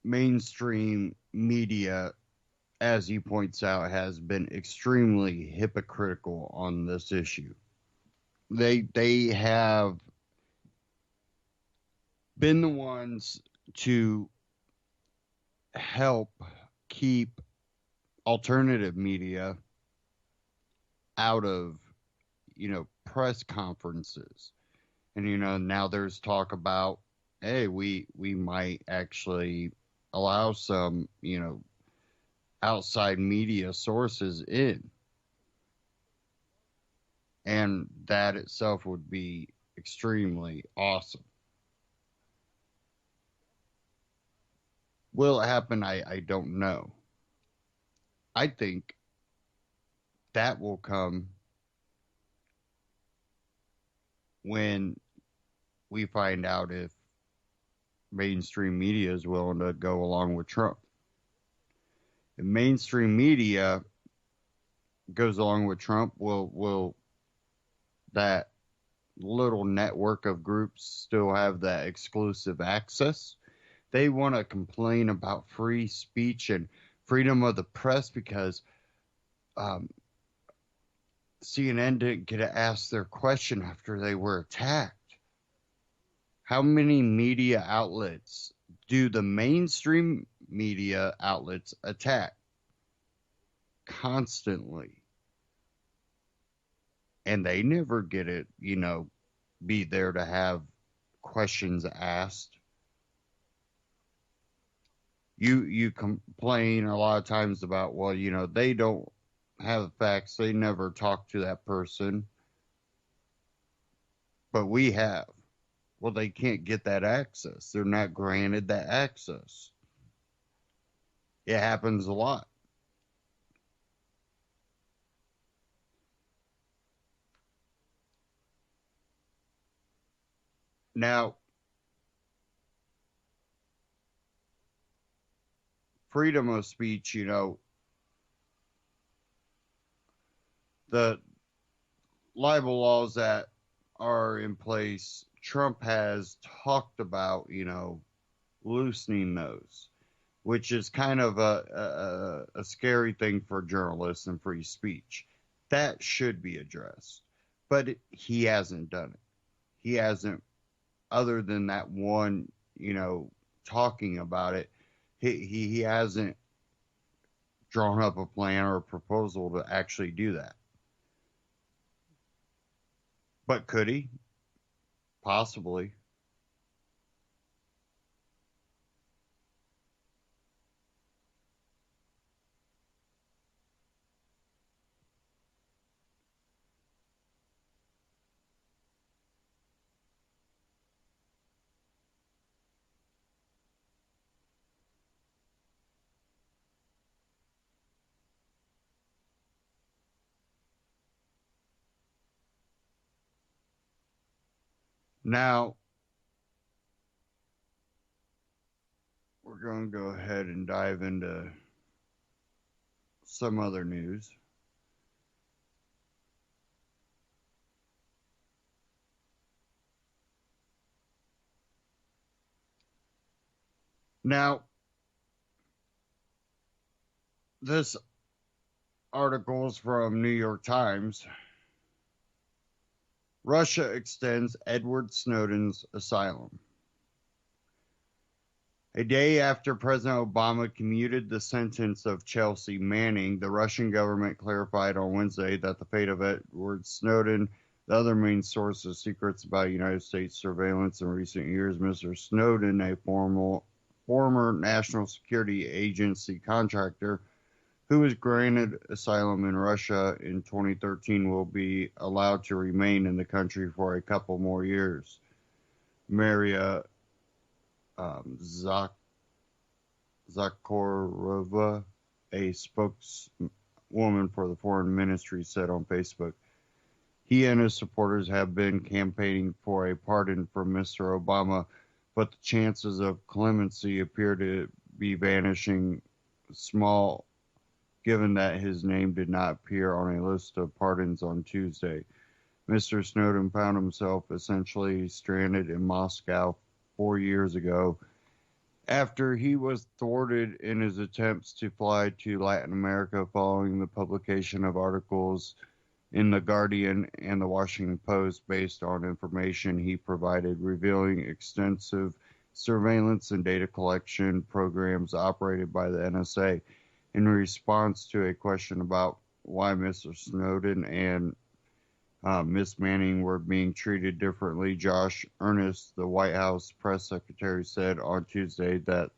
mainstream media, as he points out, has been extremely hypocritical on this issue. They have been the ones to help keep alternative media out of, you know, press conferences. And, you know, now there's talk about, hey, we might actually allow some, you know, outside media sources in. And that itself would be extremely awesome. Will it happen? I don't know. I think that will come when we find out if mainstream media is willing to go along with Trump. If mainstream media goes along with Trump, will that little network of groups still have that exclusive access? They want to complain about free speech and freedom of the press because CNN didn't get to ask their question after they were attacked. How many media outlets do the mainstream media outlets attack? Constantly. And they never get it, you know, be there to have questions asked. You complain a lot of times about, well, you know, they don't have facts. They never talk to that person. But we have. Well, they can't get that access. They're not granted that access. It happens a lot. Now, freedom of speech, you know, the libel laws that are in place, Trump has talked about, you know, loosening those, which is kind of a scary thing for journalists and free speech. That should be addressed, but he hasn't done it. he hasn't, other than that one, talking about it, he hasn't drawn up a plan or a proposal to actually do that. But could he? Possibly. Now, we're going to go ahead and dive into some other news. Now, this article is from New York Times. Russia extends Edward Snowden's asylum. A day after President Obama commuted the sentence of Chelsea Manning, the Russian government clarified on Wednesday that the fate of Edward Snowden, the other main source of secrets about United States surveillance in recent years, Mr. Snowden, a former National Security Agency contractor who was granted asylum in Russia in 2013, will be allowed to remain in the country for a couple more years. Maria Zakharova, a spokeswoman for the foreign ministry, said on Facebook. He and his supporters have been campaigning for a pardon from Mr. Obama, but the chances of clemency appear to be vanishing small, given that his name did not appear on a list of pardons on Tuesday. Mr. Snowden found himself essentially stranded in Moscow 4 years ago after he was thwarted in his attempts to fly to Latin America following the publication of articles in The Guardian and The Washington Post based on information he provided revealing extensive surveillance and data collection programs operated by the NSA. In response to a question about why Mr. Snowden and Miss Manning were being treated differently, Josh Earnest, the White House press secretary, said on Tuesday that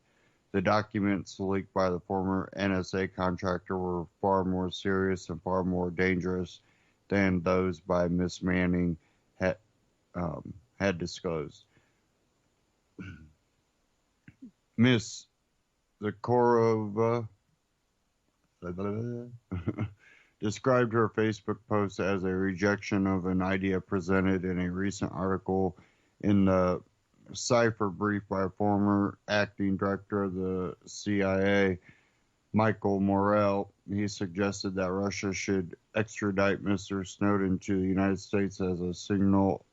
the documents leaked by the former NSA contractor were far more serious and far more dangerous than those by Miss Manning had disclosed. Miss Zakharova described her Facebook post as a rejection of an idea presented in a recent article in the Cipher brief by former acting director of the CIA, Michael Morell. He suggested that Russia should extradite Mr. Snowden to the United States as a signal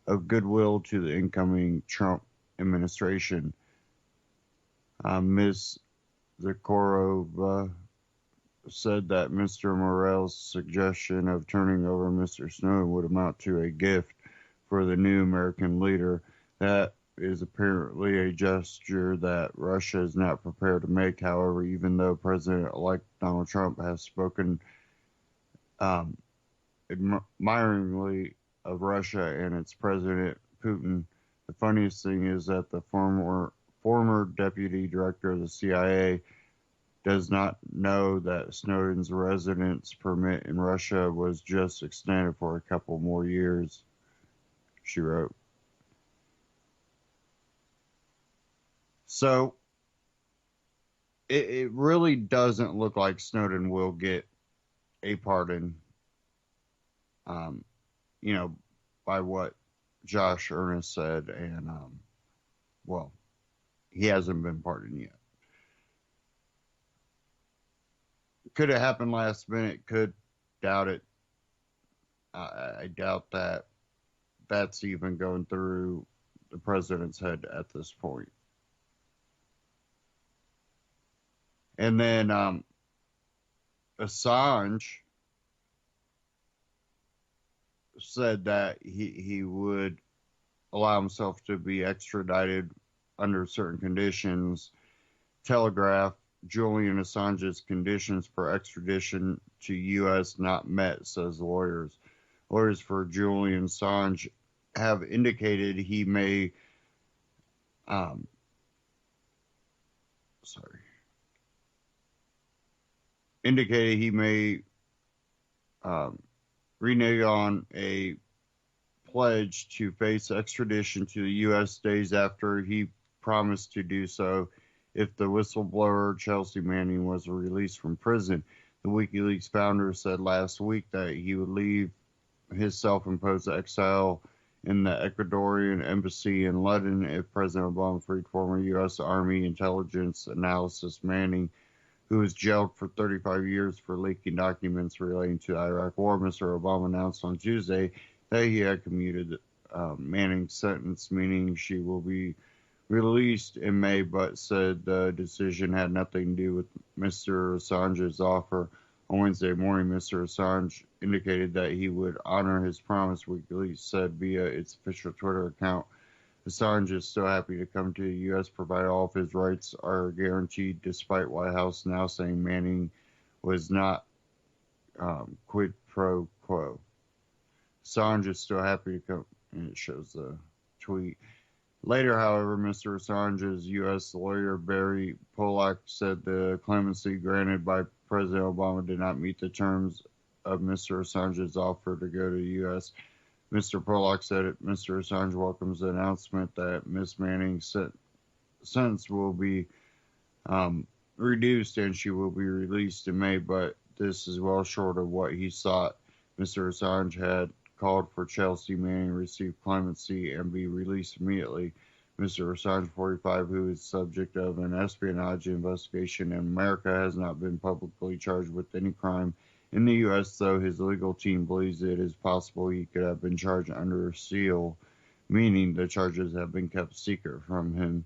of goodwill to the incoming Trump administration. Ms. Zakharova said that Mr. Morell's suggestion of turning over Mr. Snowden would amount to a gift for the new American leader. That is apparently a gesture that Russia is not prepared to make. However, even though President-elect Donald Trump has spoken admiringly of Russia and its President Putin, the funniest thing is that the former deputy director of the CIA does not know that Snowden's residence permit in Russia was just extended for a couple more years, she wrote. So, it really doesn't look like Snowden will get a pardon, by what Josh Earnest said, and, he hasn't been pardoned yet. Could it happen last minute? Could. Doubt it. I doubt that that's even going through the president's head at this point. And then Assange said that he would allow himself to be extradited under certain conditions. Telegraph, Julian Assange's conditions for extradition to U.S. not met, says lawyers. Lawyers for Julian Assange have indicated he may renege on a pledge to face extradition to the U.S. days after he promised to do so if the whistleblower Chelsea Manning was released from prison. The WikiLeaks founder said last week that he would leave his self-imposed exile in the Ecuadorian embassy in London if President Obama freed former U.S. Army intelligence analyst Manning, who was jailed for 35 years for leaking documents relating to the Iraq War. Mr. Obama announced on Tuesday that he had commuted Manning's sentence, meaning she will be released in May, but said the decision had nothing to do with Mr. Assange's offer. On Wednesday morning, Mr. Assange indicated that he would honor his promise, WikiLeaks said via its official Twitter account. Assange is still happy to come to the U.S., provided all of his rights are guaranteed, despite White House now saying Manning was not quid pro quo. Assange is still happy to come, and it shows the tweet. Later, however, Mr. Assange's U.S. lawyer, Barry Pollock, said the clemency granted by President Obama did not meet the terms of Mr. Assange's offer to go to the U.S. Mr. Pollock said Mr. Assange welcomes the announcement that Ms. Manning's sentence will be reduced and she will be released in May, but this is well short of what he sought. Mr. Assange had called for Chelsea Manning to receive clemency and be released immediately. Mr. Assange, 45, who is subject of an espionage investigation in America, has not been publicly charged with any crime in the U.S., though his legal team believes it is possible he could have been charged under seal, meaning the charges have been kept secret from him.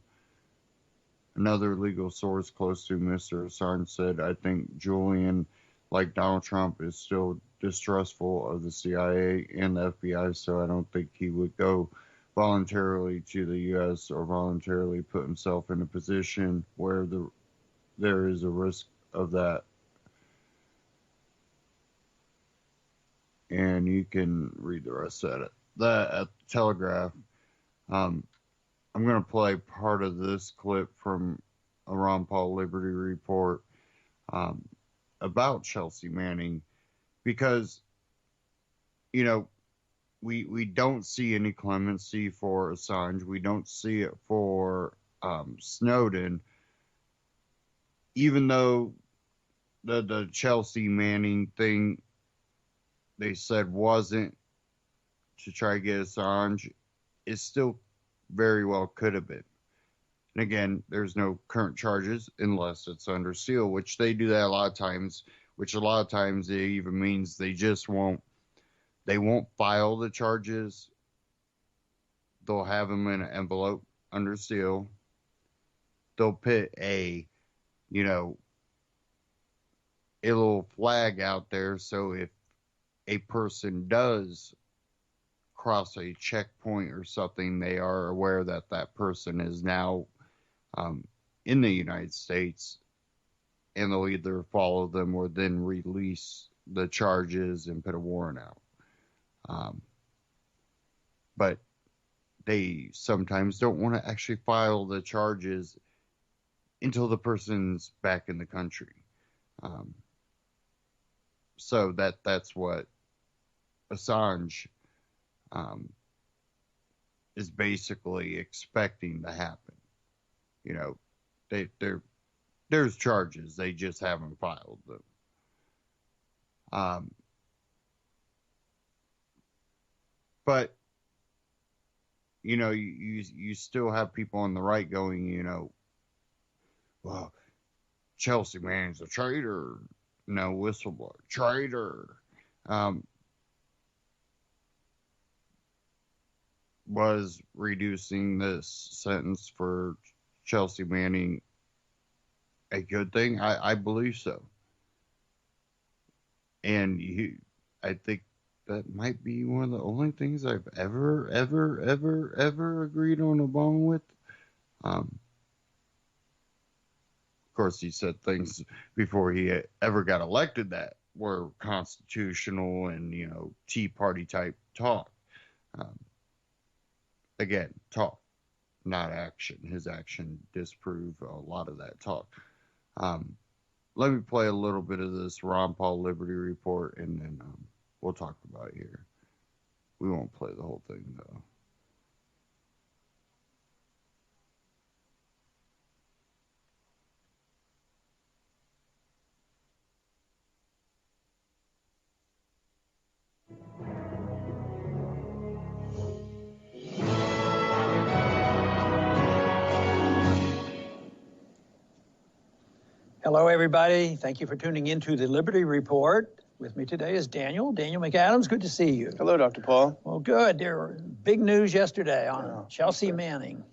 Another legal source close to Mr. Assange said, I think Julian, like Donald Trump, is still distrustful of the CIA and the FBI, so I don't think he would go voluntarily to the U.S. or voluntarily put himself in a position where there is a risk of that. And you can read the rest of it. At Telegraph, I'm going to play part of this clip from a Ron Paul Liberty Report about Chelsea Manning, because, you know, we don't see any clemency for Assange. We don't see it for Snowden, even though the Chelsea Manning thing they said wasn't to try to get Assange, it still very well could have been. And again, there's no current charges unless it's under seal, which they do that a lot of times, which a lot of times it even means they won't file the charges. They'll have them in an envelope under seal. They'll put a little flag out there, so if a person does cross a checkpoint or something, they are aware that that person is now in the United States, and they'll either follow them or then release the charges and put a warrant out. But they sometimes don't want to actually file the charges until the person's back in the country. So that's what Assange is basically expecting to happen. You know, there's charges, they just haven't filed them. But you still have people on the right going, well, Chelsea Manning's a traitor, whistleblower, traitor. Was reducing this sentence for Chelsea Manning a good thing? I believe so. And I think that might be one of the only things I've ever agreed on Obama with. Of course, he said things before he ever got elected that were constitutional and, Tea Party type talk. Again, talk, not action. His action disproved a lot of that talk. Let me play a little bit of this Ron Paul Liberty Report, and then we'll talk about it here. We won't play the whole thing, though. Hello, everybody. Thank you for tuning into the Liberty Report. With me today is Daniel McAdams. Good to see you. Hello, Dr. Paul. Well, good. There were big news yesterday on Chelsea Manning.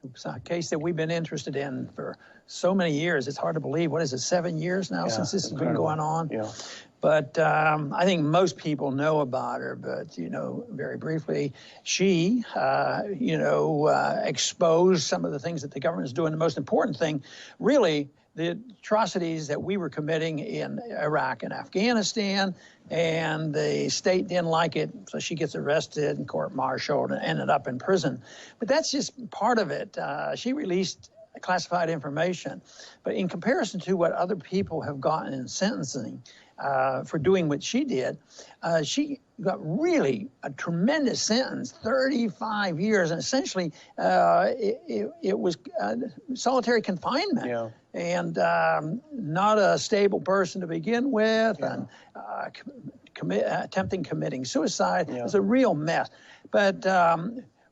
It's a case that we've been interested in for so many years. It's hard to believe. What is it, 7 years now since this has been going on? Yeah. But I think most people know about her. But, very briefly, she, exposed some of the things that the government is doing. The most important thing, really, the atrocities that we were committing in Iraq and Afghanistan, and the state didn't like it, so she gets arrested and court-martialed and ended up in prison. But that's just part of it. She released classified information, but in comparison to what other people have gotten in sentencing for doing what she did, she got really a tremendous sentence, 35 years, and essentially it was solitary confinement. Yeah. And not a stable person to begin with, and attempting committing suicide. It was a real mess. But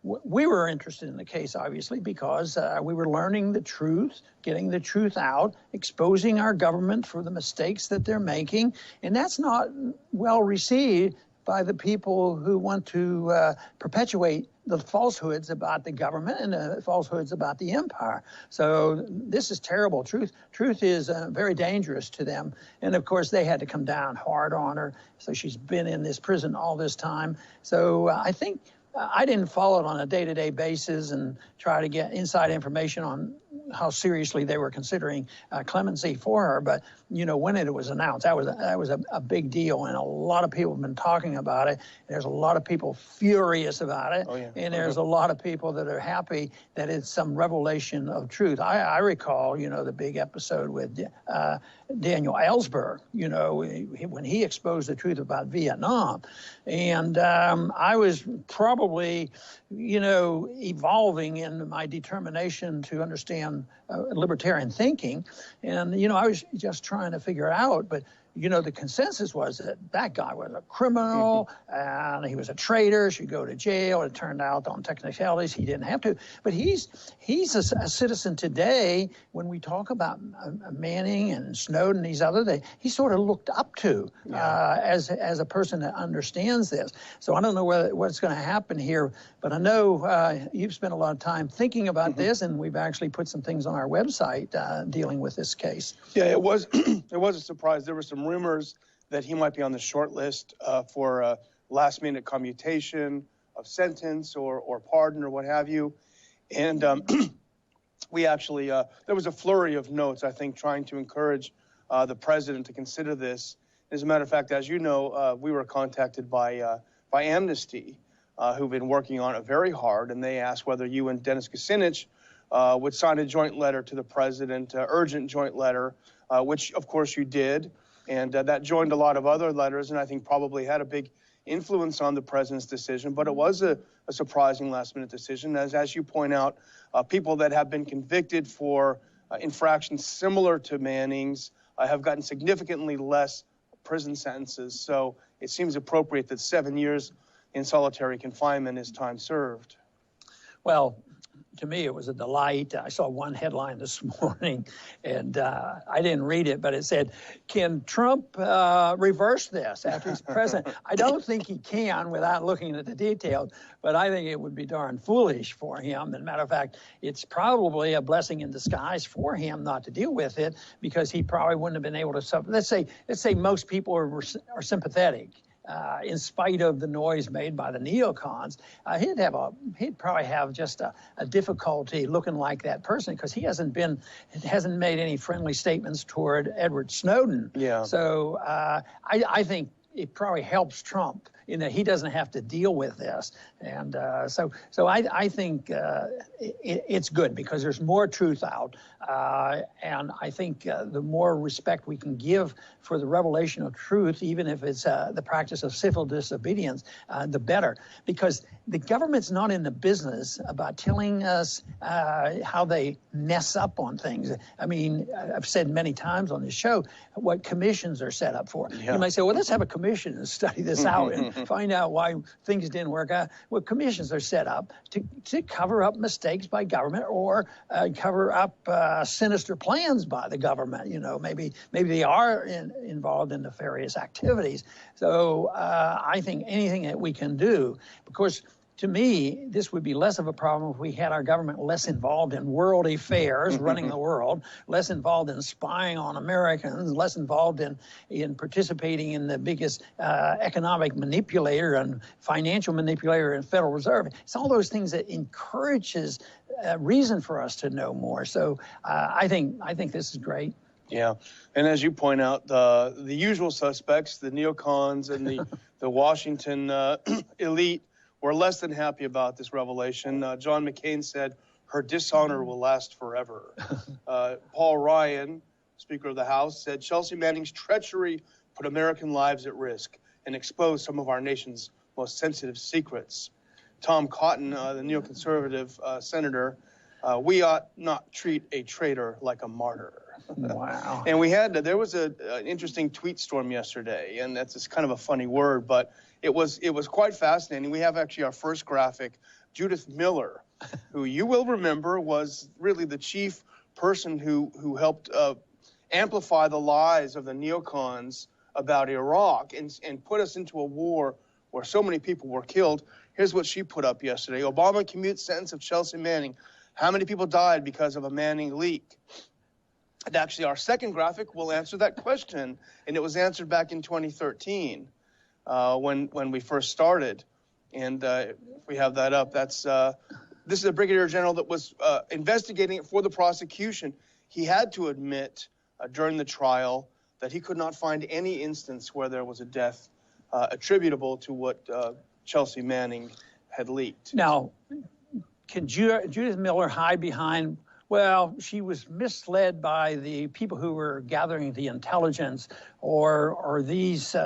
we were interested in the case, obviously, because we were learning the truth, getting the truth out, exposing our government for the mistakes that they're making. And that's not well received by the people who want to perpetuate the falsehoods about the government and the falsehoods about the empire. So this is terrible. Truth is very dangerous to them. And of course, they had to come down hard on her. So she's been in this prison all this time. So I think I didn't follow it on a day-to-day basis and try to get inside information on how seriously they were considering clemency for her. But, when it was announced, that was a big deal. And a lot of people have been talking about it. There's a lot of people furious about it. Oh, yeah. And there's a lot of people that are happy that it's some revelation of truth. I recall, the big episode with Daniel Ellsberg, when he exposed the truth about Vietnam. And I was probably, evolving in my determination to understand libertarian thinking. And, I was just trying to figure it out. But, the consensus was that guy was a criminal and he was a traitor, should go to jail. It turned out on technicalities he didn't have to. But he's a citizen today. When we talk about Manning and Snowden, these other things, he's sort of looked up to as a person that understands this. So I don't know what's going to happen here, but I know you've spent a lot of time thinking about this, and we've actually put some things on our website dealing with this case. Yeah, it was it was a surprise. There were some rumors that he might be on the short list for last-minute commutation of sentence or pardon or what have you. And we actually, there was a flurry of notes, I think, trying to encourage the president to consider this. As a matter of fact, as you know, we were contacted by Amnesty, who've been working on it very hard, and they asked whether you and Dennis Kucinich would sign a joint letter to the president, urgent joint letter, which, of course, you did. And that joined a lot of other letters, and I think probably had a big influence on the president's decision. But it was a surprising last-minute decision. As you point out, people that have been convicted for infractions similar to Manning's have gotten significantly less prison sentences. So it seems appropriate that 7 years in solitary confinement is time served. Well, to me, it was a delight. I saw one headline this morning, and I didn't read it, but it said, can Trump reverse this after he's president? I don't think he can without looking at the details, but I think it would be darn foolish for him. As a matter of fact, it's probably a blessing in disguise for him not to deal with it, because he probably wouldn't have been able to suffer. Let's say most people are sympathetic in spite of the noise made by the neocons, he'd probably have just a difficulty looking like that person, because he hasn't made any friendly statements toward Edward Snowden. Yeah. So I think it probably helps Trump in that he doesn't have to deal with this. And so I think it's good, because there's more truth out. And I think the more respect we can give for the revelation of truth, even if it's the practice of civil disobedience, the better. Because the government's not in the business about telling us how they mess up on things. I mean, I've said many times on this show what commissions are set up for. Yeah. You might say, well, let's have a commission and study this out and find out why things didn't work out. Well, commissions are set up to cover up mistakes by government, or cover up sinister plans by the government. You know, maybe they are involved in nefarious activities. So I think anything that we can do, because to me, this would be less of a problem if we had our government less involved in world affairs, running the world, less involved in spying on Americans, less involved in participating in the biggest economic manipulator and financial manipulator in Federal Reserve. It's all those things that encourages reason for us to know more. So I think this is great. Yeah, and as you point out, the usual suspects, the neocons and the Washington elite, were less than happy about this revelation. John McCain said, "Her dishonor will last forever." Paul Ryan, Speaker of the House, said, "Chelsea Manning's treachery put American lives at risk and exposed some of our nation's most sensitive secrets." Tom Cotton, the neoconservative senator, "We ought not treat a traitor like a martyr." Wow. And there was an interesting tweet storm yesterday, and that's kind of a funny word, but it was quite fascinating. We have actually our first graphic. Judith Miller, who you will remember was really the chief person who helped amplify the lies of the neocons about Iraq and put us into a war where so many people were killed. Here's what she put up yesterday. Obama commutes sentence of Chelsea Manning. How many people died because of a Manning leak? And actually, our second graphic will answer that question, and it was answered back in 2013 when we first started. And if we have that up, this is a brigadier general that was investigating it for the prosecution. He had to admit during the trial that he could not find any instance where there was a death attributable to what Chelsea Manning had leaked. Now, can Judith Miller hide behind, well, she was misled by the people who were gathering the intelligence, or these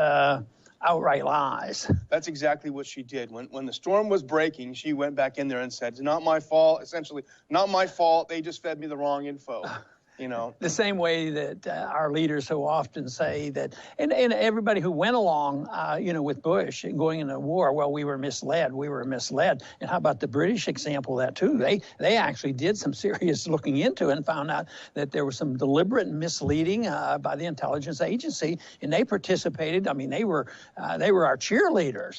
outright lies? That's exactly what she did. When the storm was breaking, she went back in there and said, "It's not my fault," essentially, "not my fault, they just fed me the wrong info." You know, the same way that our leaders so often say that, and everybody who went along, with Bush and going into war, well, we were misled. And how about the British example of that too? They actually did some serious looking into it and found out that there was some deliberate misleading by the intelligence agency, and they participated. I mean, they were our cheerleaders,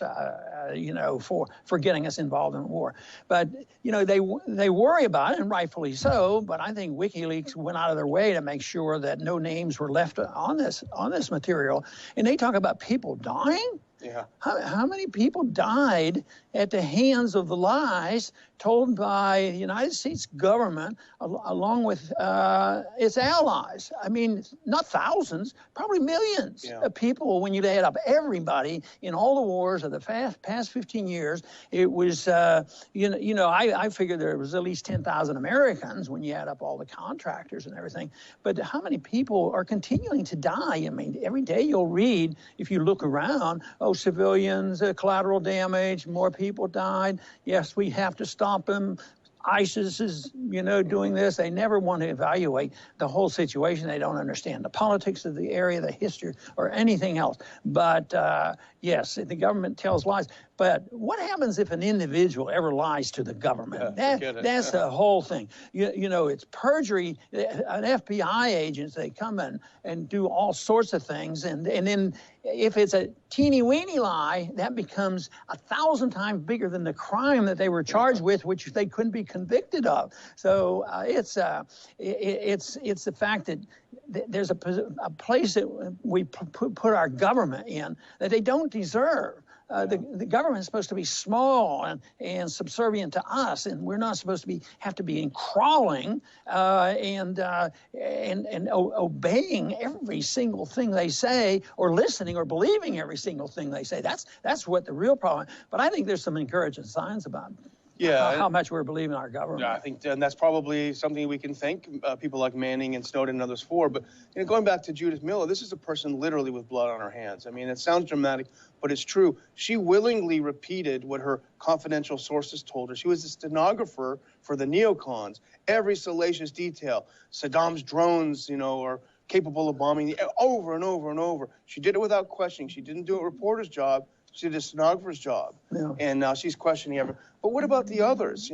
for getting us involved in war. But they worry about it, and rightfully so. But I think WikiLeaks went out of their way to make sure that no names were left on this material. And they talk about people dying. Yeah. How many people died at the hands of the lies told by the United States government along with its allies? I mean, not thousands, probably millions of people when you add up everybody in all the wars of the past 15 years. It was, I figured there was at least 10,000 Americans when you add up all the contractors and everything. But how many people are continuing to die? I mean, every day you'll read, if you look around, civilians, collateral damage, more people died. Yes, we have to stop them. ISIS is, doing this. They never want to evaluate the whole situation. They don't understand the politics of the area, the history, or anything else. But yes, the government tells lies. But what happens if an individual ever lies to the government? That's the whole thing. It's perjury. An FBI agents, they come in and do all sorts of things. And then if it's a teeny-weeny lie, that becomes 1,000 times bigger than the crime that they were charged with, which they couldn't be convicted of. So it's the fact that there's a place that we put our government in that they don't deserve. The government is supposed to be small and subservient to us, and we're not supposed to have to be crawling and obeying every single thing they say, or listening or believing every single thing they say. That's what the real problem. But I think there's some encouraging signs about how much we're believing our government. Yeah, I think and that's probably something we can thank people like Manning and Snowden and others for. But going back to Judith Miller, this is a person literally with blood on her hands. I mean, it sounds dramatic, but it's true. She willingly repeated what her confidential sources told her. She was a stenographer for the neocons. Every salacious detail, Saddam's drones, are capable of bombing over and over and over. She did it without questioning. She didn't do a reporter's job. She did a stenographer's job, and now she's questioning everyone. But what about the others?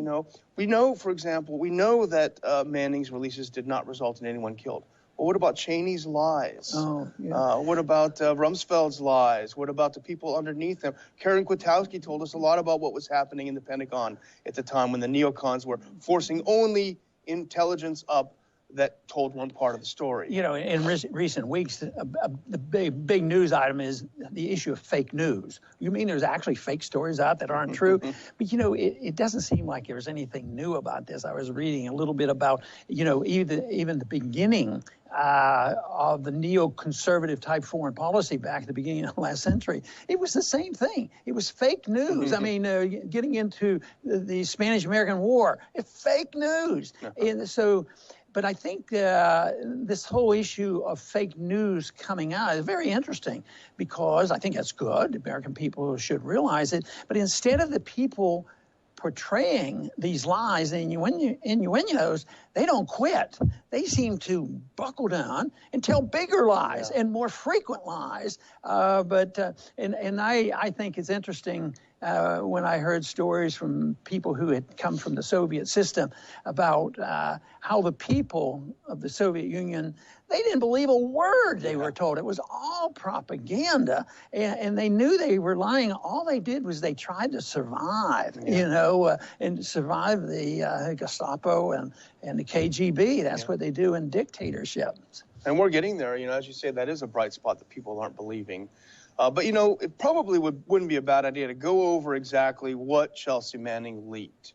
We know, for example, that Manning's releases did not result in anyone killed. Well, what about Cheney's lies? What about Rumsfeld's lies? What about the people underneath them? Karen Kwiatkowski told us a lot about what was happening in the Pentagon at the time when the neocons were forcing only intelligence up that told one part of the story. In recent weeks, the big news item is the issue of fake news. You mean there's actually fake stories out that aren't true? But, it doesn't seem like there's anything new about this. I was reading a little bit about, even the beginning of the neoconservative type foreign policy back at the beginning of the last century. It was the same thing. It was fake news. I mean, getting into the Spanish-American War, it's fake news. And so... But I think this whole issue of fake news coming out is very interesting, because I think that's good. American people should realize it. But instead of the people portraying these lies and innuendos, they don't quit. They seem to buckle down and tell bigger lies and more frequent lies. I think it's interesting when I heard stories from people who had come from the Soviet system about how the people of the Soviet Union, they didn't believe a word they were told. It was all propaganda, and they knew they were lying. All they did was they tried to survive, and survive the Gestapo and the KGB. That's what they do in dictatorships. And we're getting there. As you say, that is a bright spot that people aren't believing. But, it probably wouldn't be a bad idea to go over exactly what Chelsea Manning leaked,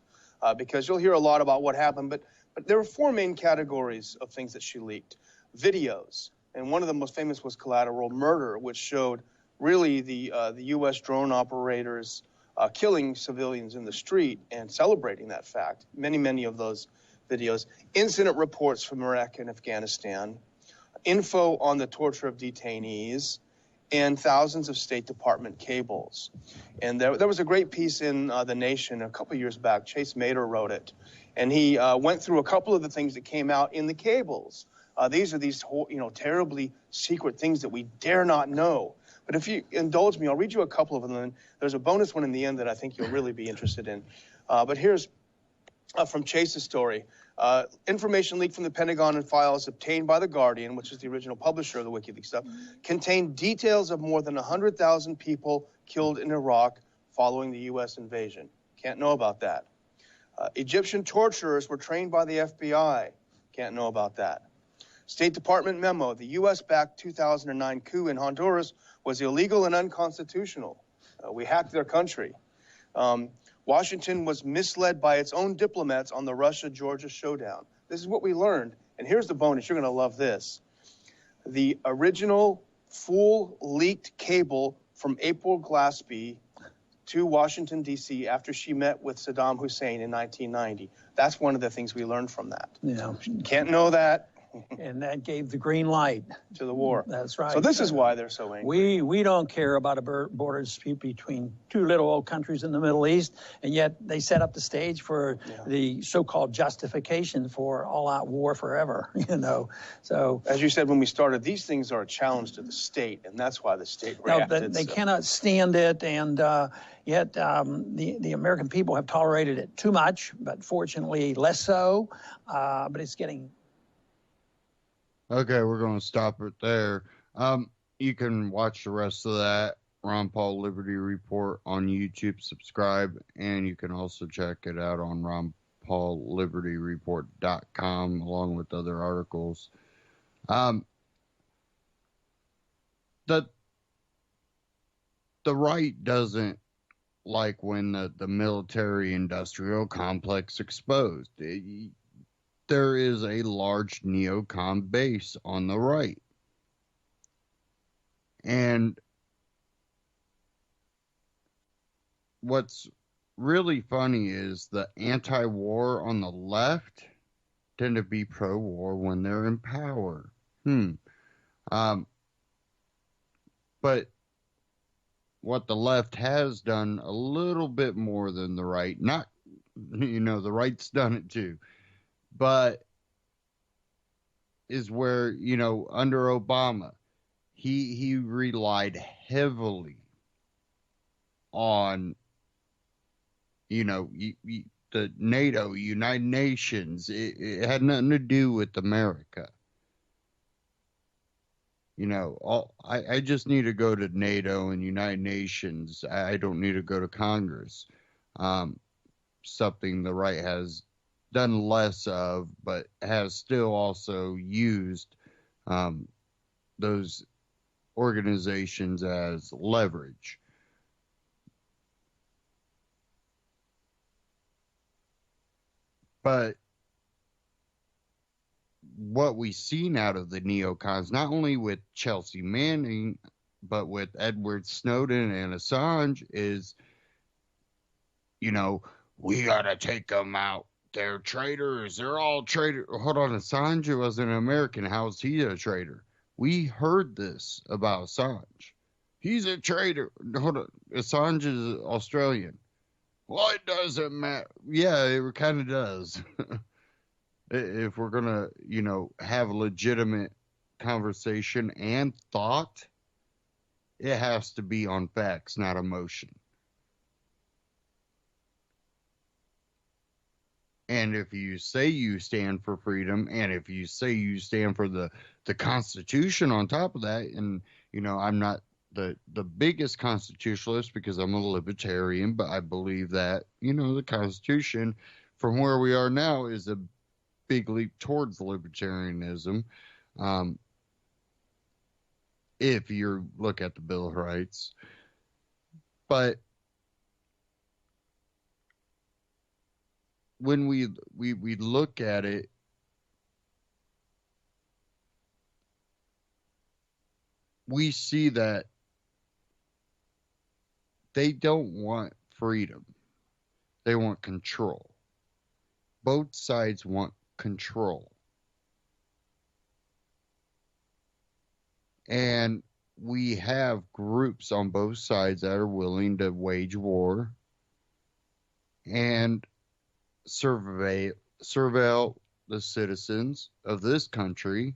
because you'll hear a lot about what happened. But there were four main categories of things that she leaked. Videos, and one of the most famous was Collateral Murder, which showed really the U.S. drone operators killing civilians in the street and celebrating that fact. Many of those videos. Incident reports from Iraq and Afghanistan, info on the torture of detainees, and thousands of State Department cables. And there was a great piece in The Nation a couple years back. Chase Mader wrote it. And he went through a couple of the things that came out in the cables. These are these terribly secret things that we dare not know. But if you indulge me, I'll read you a couple of them. And there's a bonus one in the end that I think you'll really be interested in. But here's from Chase's story. Information leaked from the Pentagon and files obtained by The Guardian, which is the original publisher of the WikiLeaks stuff, contained details of more than 100,000 people killed in Iraq following the U.S. invasion. Can't know about that. Egyptian torturers were trained by the FBI. Can't know about that. State Department memo, the U.S.-backed 2009 coup in Honduras was illegal and unconstitutional. We hacked their country. Washington was misled by its own diplomats on the Russia-Georgia showdown. This is what we learned. And here's the bonus. You're going to love this. The original full leaked cable from April Glaspie to Washington, D.C. after she met with Saddam Hussein in 1990. That's one of the things we learned from that. Can't know that. And that gave the green light to the war. That's right. So this is why they're so angry. We don't care about a border dispute between two little old countries in the Middle East, and yet they set up the stage for the so-called justification for all-out war forever. So as you said when we started, these things are a challenge to the state, and that's why the state reacted. No, they cannot stand it, and yet the American people have tolerated it too much, but fortunately less so. But it's getting. Okay, we're going to stop it there. You can watch the rest of that Ron Paul Liberty Report on YouTube. Subscribe, and you can also check it out on RonPaulLibertyReport.com along with other articles. the right doesn't like when the military industrial complex exposed. There is a large neocon base on the right. And what's really funny is the anti-war on the left tend to be pro-war when they're in power. But what the left has done a little bit more than the right, not, the right's done it too, but is where, under Obama, he relied heavily on, the NATO, United Nations. It had nothing to do with America. I just need to go to NATO and United Nations. I don't need to go to Congress. Something the right has done less of, but has still also used those organizations as leverage. But what we've seen out of the neocons, not only with Chelsea Manning, but with Edward Snowden and Assange, is, we got to take them out. They're traitors. They're all traitors. Hold on, Assange was an American. How's he a traitor? We heard this about Assange. He's a traitor. Hold on. Assange is Australian. Well, it doesn't matter. Yeah, it kind of does. If we're going to, have a legitimate conversation and thought, it has to be on facts, not emotion. And if you say you stand for freedom, and if you say you stand for the Constitution on top of that, and, I'm not the biggest constitutionalist because I'm a libertarian, but I believe that, the Constitution from where we are now is a big leap towards libertarianism. If you look at the Bill of Rights. But when we look at it, we see that they don't want freedom. They want control. Both sides want control. And we have groups on both sides that are willing to wage war and surveil the citizens of this country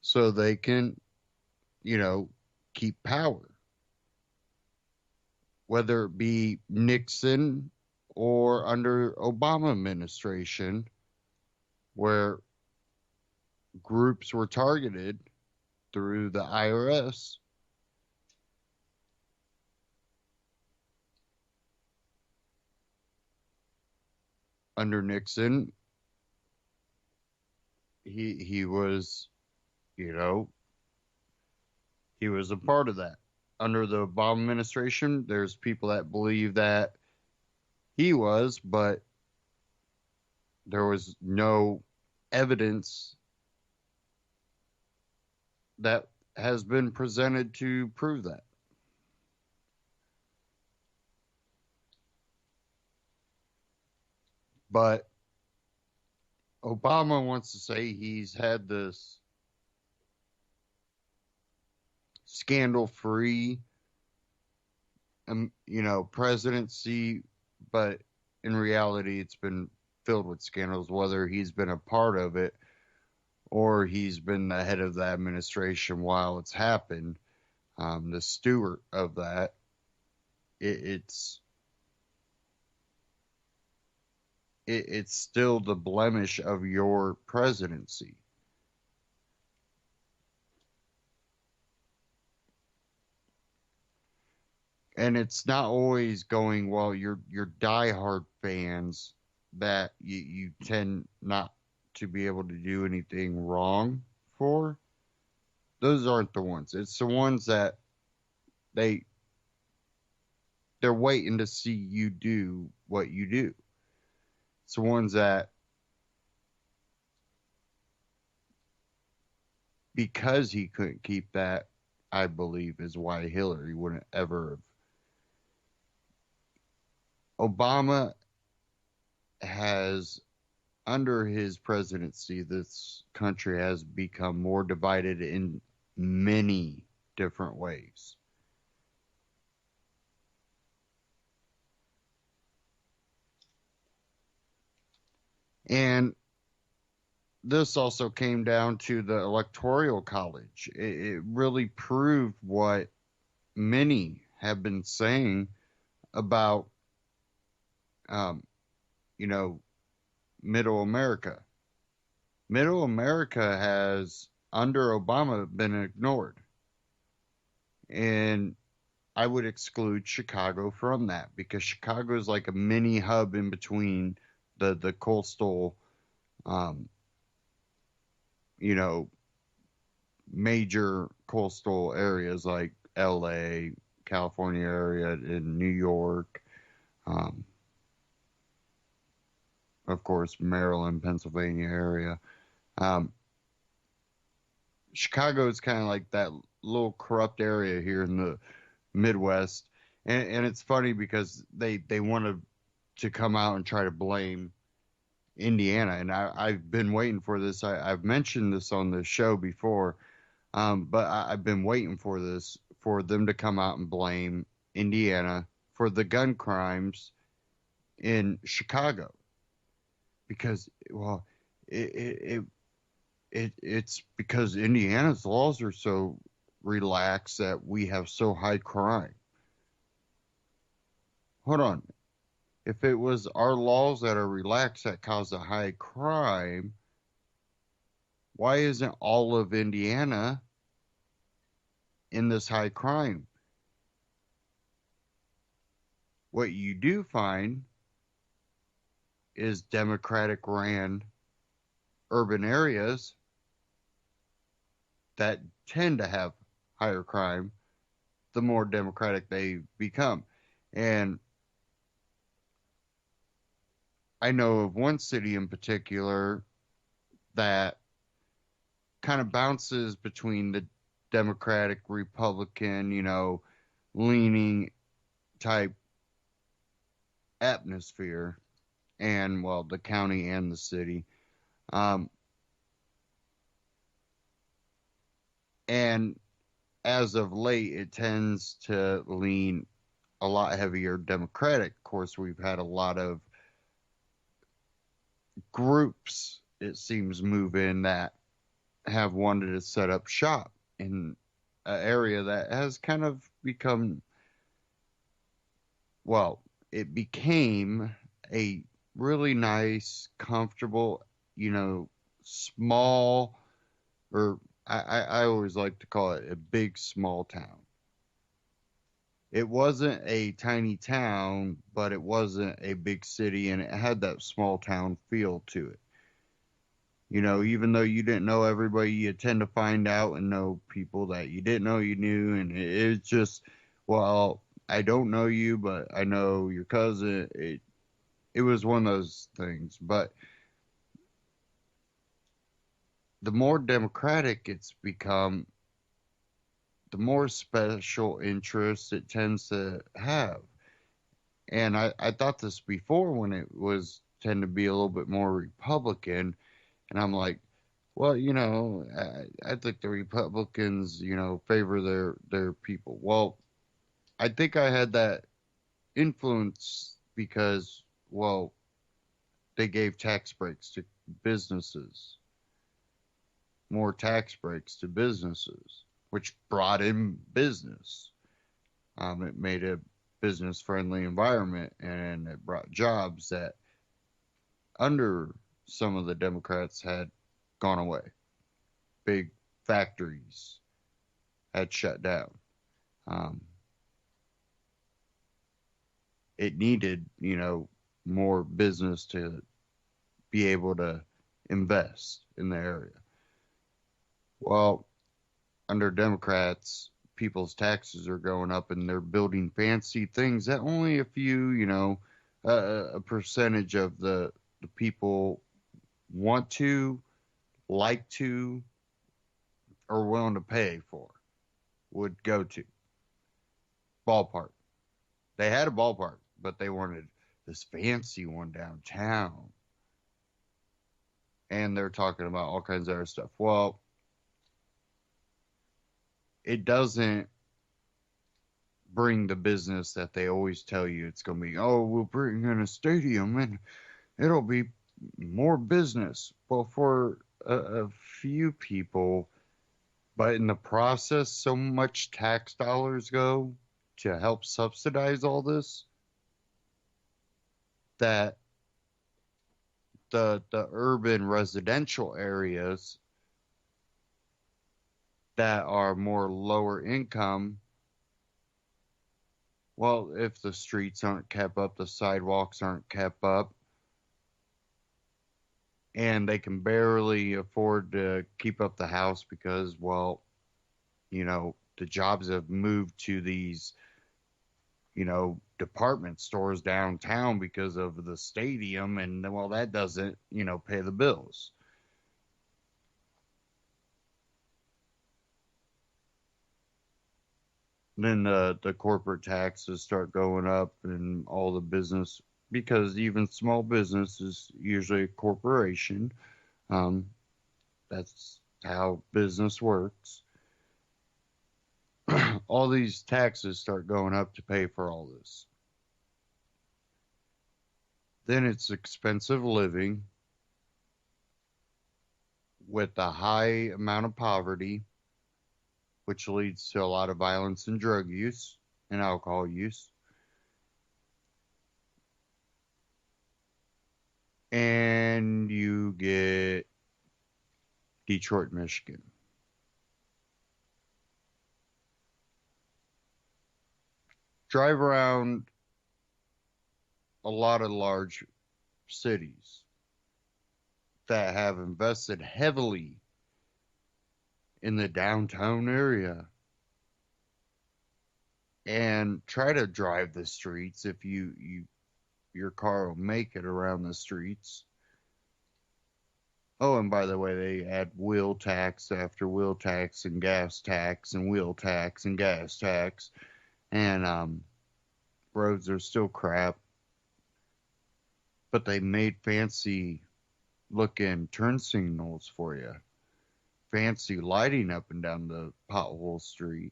so they can, keep power. Whether it be Nixon or under Obama administration, where groups were targeted through the IRS. Under Nixon, he was, he was a part of that. Under the Obama administration, there's people that believe that he was, but there was no evidence that has been presented to prove that. But Obama wants to say he's had this scandal-free, presidency, but in reality, it's been filled with scandals, whether he's been a part of it or he's been the head of the administration while it's happened, the steward of that. It's still the blemish of your presidency. And it's not always going well. Your diehard fans that you tend not to be able to do anything wrong for. those aren't the ones. It's the ones that they're waiting to see you do what you do. It's the ones that, because he couldn't keep that, I believe is why Hillary wouldn't ever have. Obama has, under his presidency, this country has become more divided in many different ways. And this also came down to the Electoral College. It really proved what many have been saying about, you know, Middle America. Middle America has, under Obama, been ignored. And I would exclude Chicago from that, because Chicago is like a mini hub in between the coastal, you know, major coastal areas like LA, California area, and New York, of course, Maryland, Pennsylvania area. Chicago is kind of like that little corrupt area here in the Midwest. And it's funny because they wanted to come out and try to blame Indiana. And I've been waiting for this. I've mentioned this on the show before, but I've been waiting for this, for them to come out and blame Indiana for the gun crimes in Chicago. Because, well, it's because Indiana's laws are so relaxed that we have so high crime. Hold on. If it was our laws that are relaxed that cause a high crime, why isn't all of Indiana in this high crime? What you do find is Democratic ran urban areas that tend to have higher crime the more Democratic they become. And I know of one city in particular that kind of bounces between the Democratic, Republican, you know, leaning type atmosphere, and, well, the county and the city. And as of late, it tends to lean a lot heavier Democratic. Of course, we've had a lot of groups, it seems, move in that have wanted to set up shop in an area that has kind of become, well, it became a really nice, comfortable, you know, small, or I always like to call it a big small town. It wasn't a tiny town, but it wasn't a big city, and it had that small town feel to it. You know, even though you didn't know everybody, you tend to find out and know people that you didn't know you knew, and it's just, well, I don't know you, but I know your cousin. It was one of those things. But the more democratic it's become, the more special interest it tends to have. And I thought this before when it was tend to be a little bit more Republican, and I'm like, well, you know, I think the Republicans, you know, favor their people. Well, I think I had that influence because, well, they gave tax breaks to businesses, more tax breaks to businesses, which brought in business. It made a business-friendly environment, and it brought jobs that under some of the Democrats had gone away. Big factories had shut down. It needed, you know, more business to be able to invest in the area. Well, under Democrats, people's taxes are going up and they're building fancy things that only a few, a percentage of the people want to, like to, or willing to pay for would go to. Ballpark. They had a ballpark, but they wanted this fancy one downtown. And they're talking about all kinds of other stuff. Well, it doesn't bring the business that they always tell you it's going to be. Oh, we'll bring in a stadium and it'll be more business. Well, for a few people, but in the process, so much tax dollars go to help subsidize all this that the urban residential areas that are more lower income, well, if the streets aren't kept up, the sidewalks aren't kept up, and they can barely afford to keep up the house because, well, the jobs have moved to these, department stores downtown because of the stadium, and, well, that doesn't, pay the bills. Then the corporate taxes start going up and all the business, because even small business is usually a corporation. That's how business works. All these taxes start going up to pay for all this. Then it's expensive living with a high amount of poverty, which leads to a lot of violence and drug use and alcohol use. And you get Detroit, Michigan. Drive around a lot of large cities that have invested heavily in the downtown area and try to drive the streets if your car will make it around the streets. Oh, and by the way, they add wheel tax after wheel tax and gas tax and wheel tax and gas tax, and roads are still crap. But they made fancy looking turn signals for you. Fancy lighting up and down the pothole street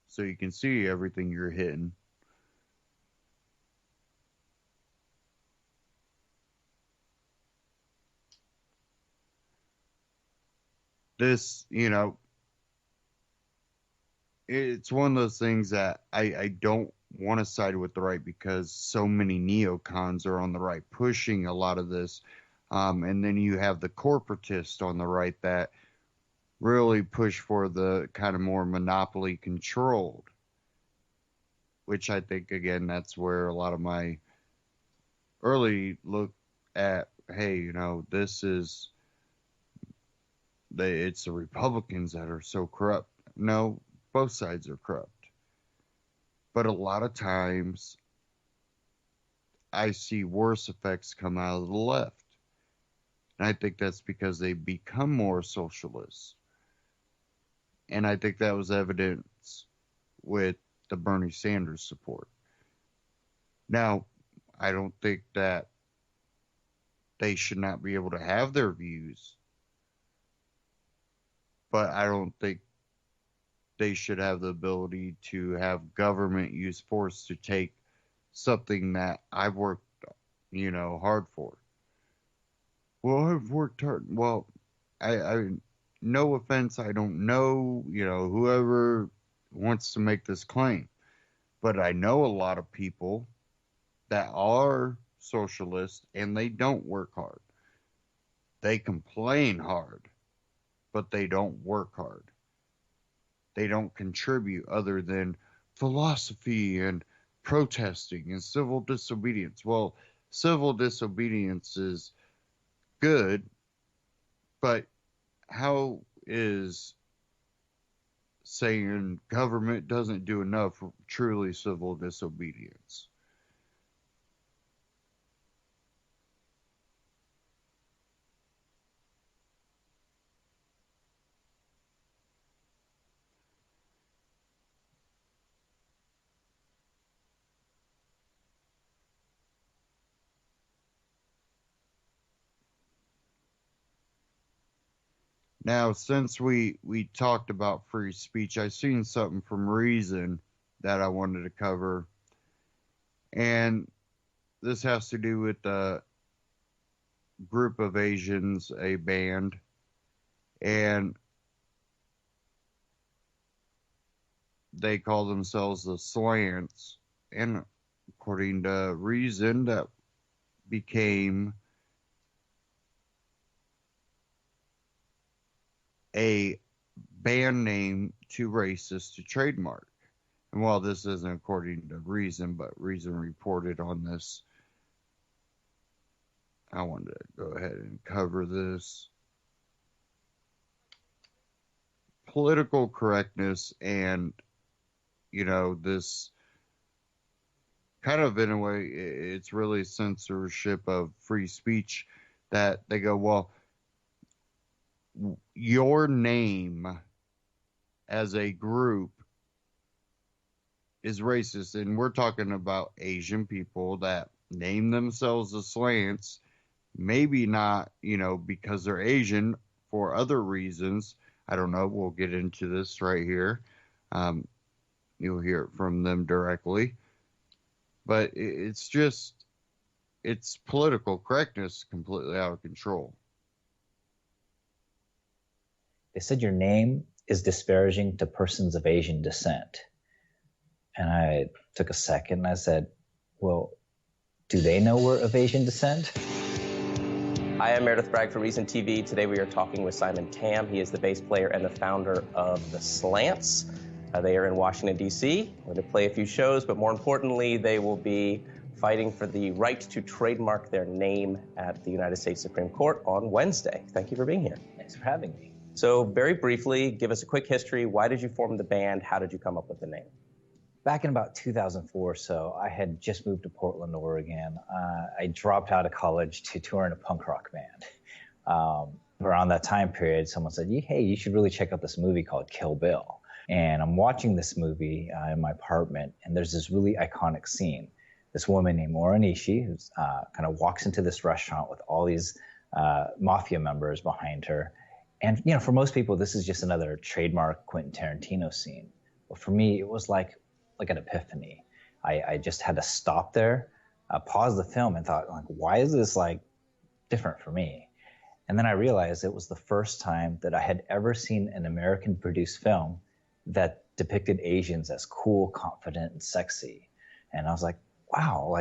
so you can see everything you're hitting. This, it's one of those things that I don't want to side with the right, because so many neocons are on the right pushing a lot of this. And then you have the corporatists on the right that really push for the kind of more monopoly controlled, which I think, again, that's where a lot of my early look at, hey, this is, it's the Republicans that are so corrupt. No, both sides are corrupt. But a lot of times I see worse effects come out of the left. And I think that's because they become more socialists. And I think that was evidence with the Bernie Sanders support. Now, I don't think that they should not be able to have their views, but I don't think they should have the ability to have government use force to take something that I've worked, hard for. Well, I've worked hard. Well, I no offense, I don't know, whoever wants to make this claim, but I know a lot of people that are socialists and they don't work hard. They complain hard, but they don't work hard. They don't contribute other than philosophy and protesting and civil disobedience. Well, civil disobedience is good, but how is saying government doesn't do enough for truly civil disobedience. Now, since we talked about free speech, I seen something from Reason that I wanted to cover, and this has to do with a group of Asians, a band, and they call themselves the Slants, and according to Reason, that became a band name too racist to trademark. And while this isn't according to Reason, but Reason reported on this, I wanted to go ahead and cover this. Political correctness and, this kind of, in a way, it's really censorship of free speech that they go, well, your name as a group is racist. And we're talking about Asian people that name themselves the Slants, maybe not, because they're Asian, for other reasons. I don't know. We'll get into this right here. You'll hear it from them directly. But it's political correctness completely out of control. They said your name is disparaging to persons of Asian descent. And I took a second and I said, well, do they know we're of Asian descent? Hi, I'm Meredith Bragg for Reason TV. Today we are talking with Simon Tam. He is the bass player and the founder of the Slants. They are in Washington, D.C. We're going to play a few shows, but more importantly, they will be fighting for the right to trademark their name at the United States Supreme Court on Wednesday. Thank you for being here. Thanks for having me. So very briefly, give us a quick history. Why did you form the band? How did you come up with the name? Back in about 2004 or so, I had just moved to Portland, Oregon. I dropped out of college to tour in a punk rock band. Around that time period, someone said, hey, you should really check out this movie called Kill Bill. And I'm watching this movie in my apartment, and there's this really iconic scene. This woman named Oranishi, who kind of walks into this restaurant with all these mafia members behind her. And, for most people, this is just another trademark Quentin Tarantino scene. But for me, it was like an epiphany. I just had to stop there, pause the film, and thought, why is this different for me? And then I realized it was the first time that I had ever seen an American-produced film that depicted Asians as cool, confident, and sexy. And I was like, wow,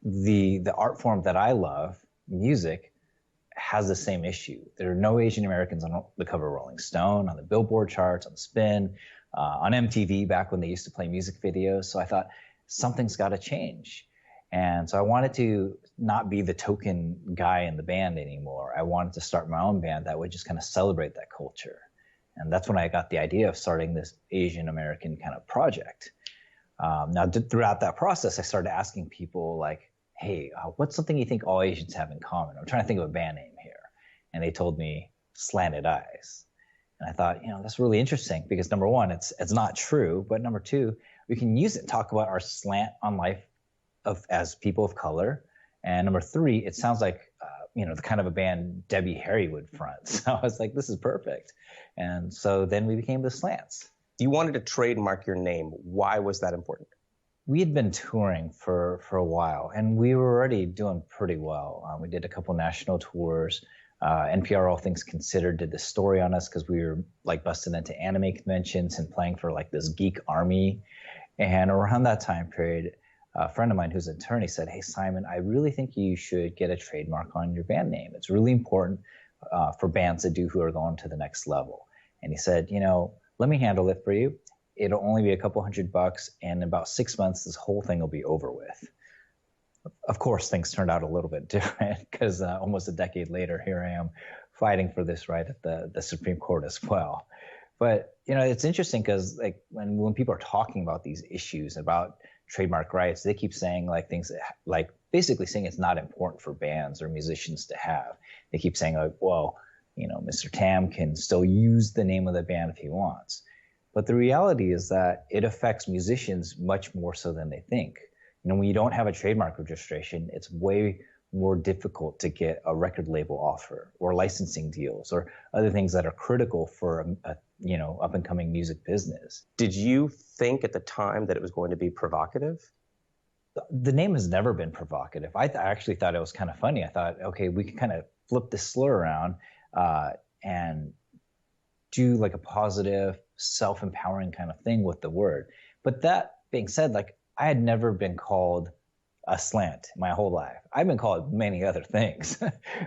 the art form that I love, music, has the same issue. There are no Asian Americans on the cover of Rolling Stone, on the Billboard charts, on Spin, on MTV back when they used to play music videos. So I thought, something's got to change. And so I wanted to not be the token guy in the band anymore. I wanted to start my own band that would just kind of celebrate that culture. And that's when I got the idea of starting this Asian American kind of project. Now, throughout that process, I started asking people hey, what's something you think all Asians have in common? I'm trying to think of a band name here. And they told me Slanted Eyes. And I thought, that's really interesting because number one, it's not true. But number two, we can use it to talk about our slant on life as people of color. And number three, it sounds like, the kind of a band Debbie Harry would front. So I was like, this is perfect. And so then we became the Slants. You wanted to trademark your name. Why was that important? We had been touring for a while, and we were already doing pretty well. We did a couple national tours. NPR, All Things Considered, did this story on us because we were busting into anime conventions and playing for this geek army. And around that time period, a friend of mine who's an attorney said, hey, Simon, I really think you should get a trademark on your band name. It's really important for bands who are going to the next level. And he said, let me handle it for you. It'll only be a couple $100, and in about 6 months, this whole thing will be over with. Of course, things turned out a little bit different because almost a decade later, here I am fighting for this right at the Supreme Court as well. But it's interesting because like when people are talking about these issues about trademark rights, they keep saying like things like basically saying it's not important for bands or musicians to have. They keep saying like, well, Mr. Tam can still use the name of the band if he wants. But the reality is that it affects musicians much more so than they think. When you don't have a trademark registration, it's way more difficult to get a record label offer or licensing deals or other things that are critical for a up and coming music business. Did you think at the time that it was going to be provocative? The name has never been provocative. I actually thought it was kind of funny. I thought, okay, we can kind of flip this slur around and do like a positive, self-empowering kind of thing with the word. But that being said, like I had never been called a slant my whole life. I've been called many other things,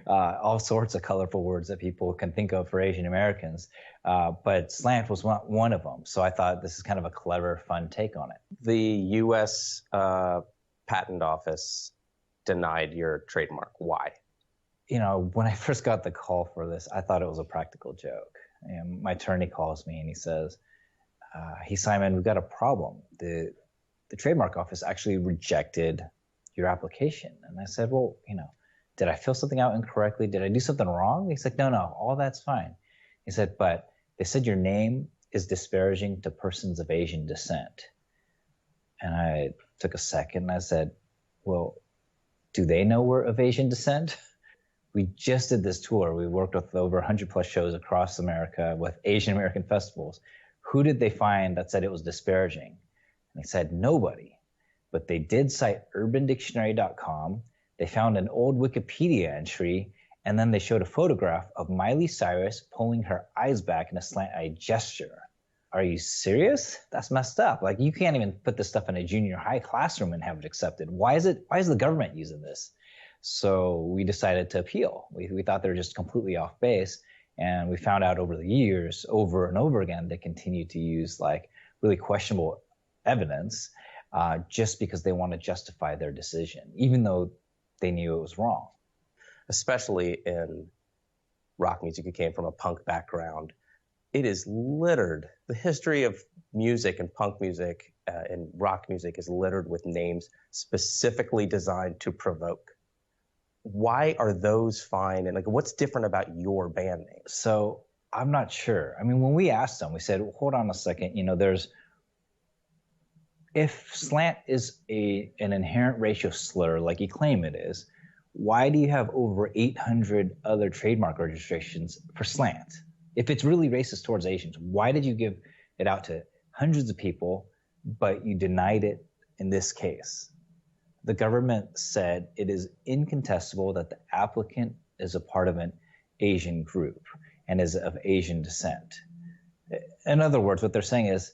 all sorts of colorful words that people can think of for Asian Americans. But slant was one of them. So I thought this is kind of a clever, fun take on it. The U.S. Patent Office denied your trademark. Why? When I first got the call for this, I thought it was a practical joke. And my attorney calls me and he says, hey, Simon, we've got a problem. The trademark office actually rejected your application. And I said, well, did I fill something out incorrectly? Did I do something wrong? He's like, no, all that's fine. He said, but they said your name is disparaging to persons of Asian descent. And I took a second and I said, well, do they know we're of Asian descent? We just did this tour. We worked with over 100 plus shows across America with Asian American festivals. Who did they find that said it was disparaging? And they said nobody. But they did cite urbandictionary.com. They found an old Wikipedia entry, and then they showed a photograph of Miley Cyrus pulling her eyes back in a slant-eyed gesture. Are you serious? That's messed up. Like, you can't even put this stuff in a junior high classroom and have it accepted. Why is the government using this? So we decided to appeal. We thought they were just completely off base, and we found out over the years, over and over again, they continued to use like really questionable evidence just because they want to justify their decision, even though they knew it was wrong. Especially in rock music, you came from a punk background. It is littered. The history of music and punk music and rock music is littered with names specifically designed to provoke. Why are those fine? And like, what's different about your band name? So I'm not sure. I mean, when we asked them, we said, well, hold on a second. If slant is an inherent racial slur like you claim it is, why do you have over 800 other trademark registrations for slant? If it's really racist towards Asians, why did you give it out to hundreds of people, but you denied it in this case? The government said it is incontestable that the applicant is a part of an Asian group and is of Asian descent. In other words, what they're saying is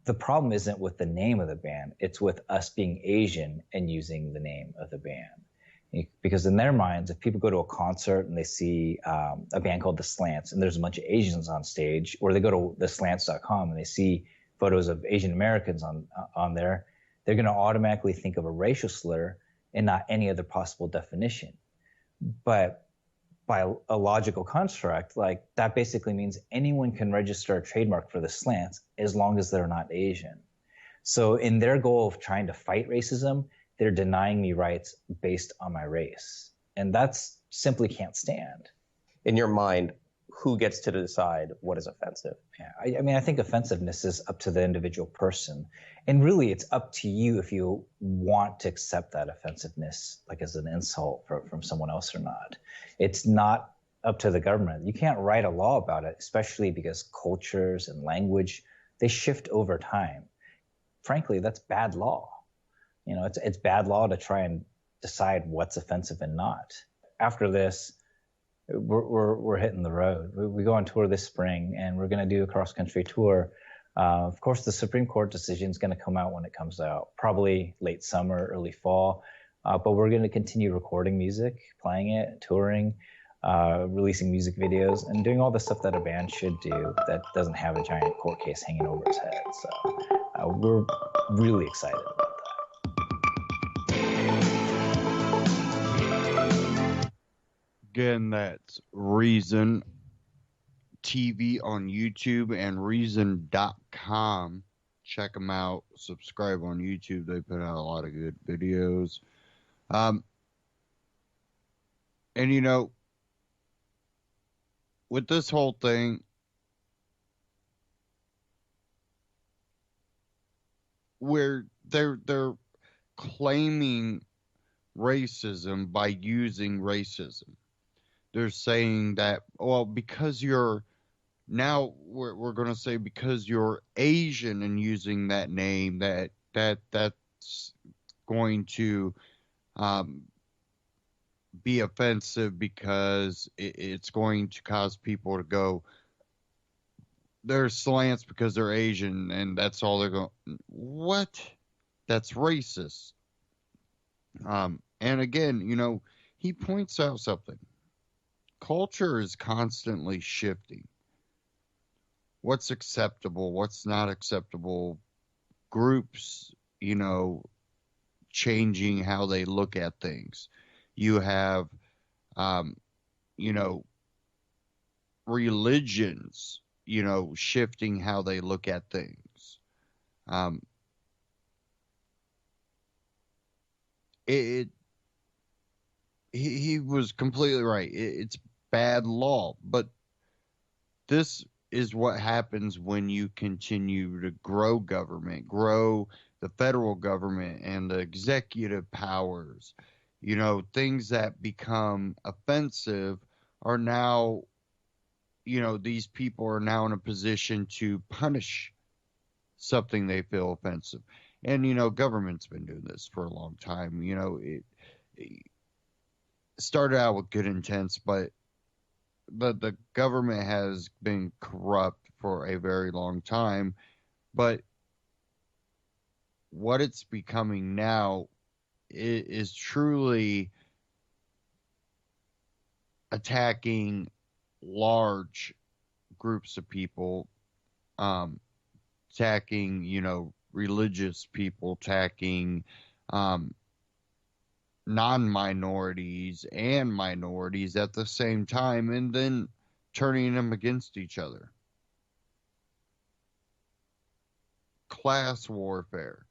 the problem isn't with the name of the band, it's with us being Asian and using the name of the band. Because in their minds, if people go to a concert and they see a band called The Slants and there's a bunch of Asians on stage, or they go to theslants.com and they see photos of Asian Americans on there, they're going to automatically think of a racial slur and not any other possible definition. But by a logical construct, like that basically means anyone can register a trademark for The Slants as long as they're not Asian. So in their goal of trying to fight racism, they're denying me rights based on my race. And that's simply can't stand. In your mind, who gets to decide what is offensive? Yeah, I mean, I think offensiveness is up to the individual person. And really, it's up to you if you want to accept that offensiveness, like as an insult from someone else or not. It's not up to the government. You can't write a law about it, especially because cultures and language, they shift over time. Frankly, that's bad law. It's bad law to try and decide what's offensive and not. After this, we're hitting the road. We go on tour this spring, and we're going to do a cross-country tour. Of course, the Supreme Court decision is going to come out when it comes out, probably late summer, early fall. But we're going to continue recording music, playing it, touring, releasing music videos, and doing all the stuff that a band should do that doesn't have a giant court case hanging over its head. So we're really excited about that. Again, that's Reason TV on YouTube and Reason.com. Check them out. Subscribe on YouTube. They put out a lot of good videos. And you know, with this whole thing, where they're claiming racism by using racism. They're saying that, well, because you're now we're going to say because you're Asian and using that name that's going to be offensive because it's going to cause people to go, they're slants because they're Asian and that's all they're going. What? That's racist. And again, you know, he points out something. Culture is constantly shifting. What's acceptable? What's not acceptable? Groups, you know, changing how they look at things. You have, you know, religions, you know, shifting how they look at things. He was completely right. It's bad law, but this is what happens when you continue to grow government, grow the federal government and the executive powers. You know, things that become offensive are now, you know, these people are now in a position to punish something they feel offensive. And, you know, government's been doing this for a long time. You know, it started out with good intents, but the government has been corrupt for a very long time. But what it's becoming now is truly attacking large groups of people, attacking, you know, religious people, attacking non-minorities and minorities at the same time, and then turning them against each other. Class warfare.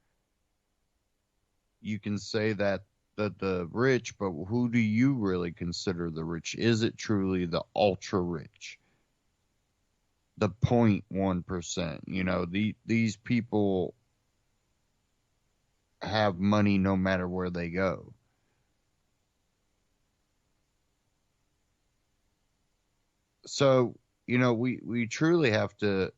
You can say that the rich, but who do you really consider the rich? Is it truly the ultra rich? The 0.1%? You know, these people have money no matter where they go. So, you know, we truly have to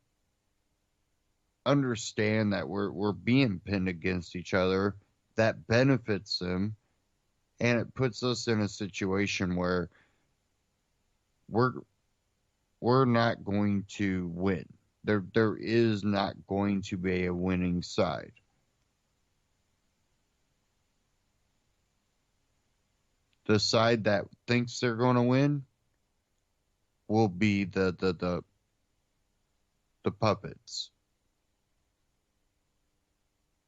understand that we're being pinned against each other. That benefits them, and it puts us in a situation where we're not going to win. There is not going to be a winning side. The side that thinks they're going to win will be the puppets.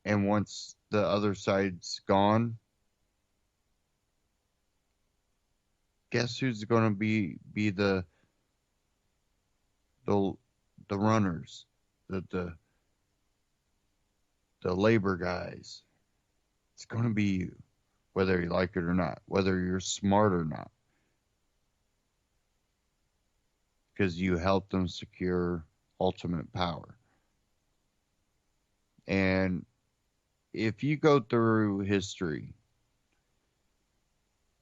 And once the other side's gone, guess who's going to be the runners, the labor guys? It's going to be you, whether you like it or not, whether you're smart or not, because you helped them secure ultimate power. And if you go through history,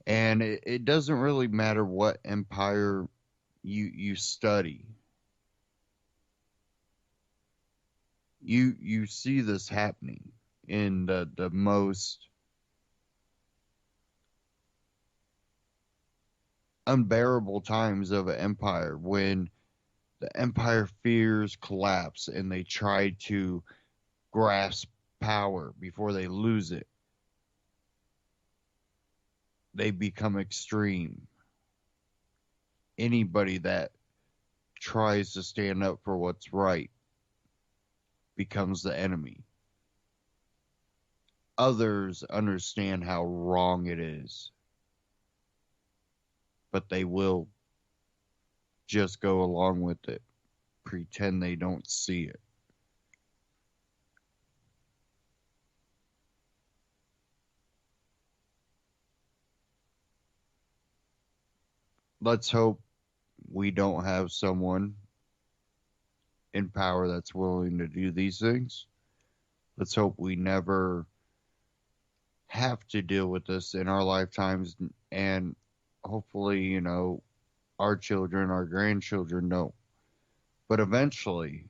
and it doesn't really matter what empire you study, you see this happening in the most unbearable times of an empire, when the empire fears collapse and they try to grasp power before they lose it. They become extreme. Anybody that tries to stand up for what's right becomes the enemy. Others understand how wrong it is, but they will just go along with it, pretend they don't see it. Let's hope we don't have someone in power that's willing to do these things. Let's hope we never have to deal with this in our lifetimes, and hopefully, you know, our children, our grandchildren don't. But eventually,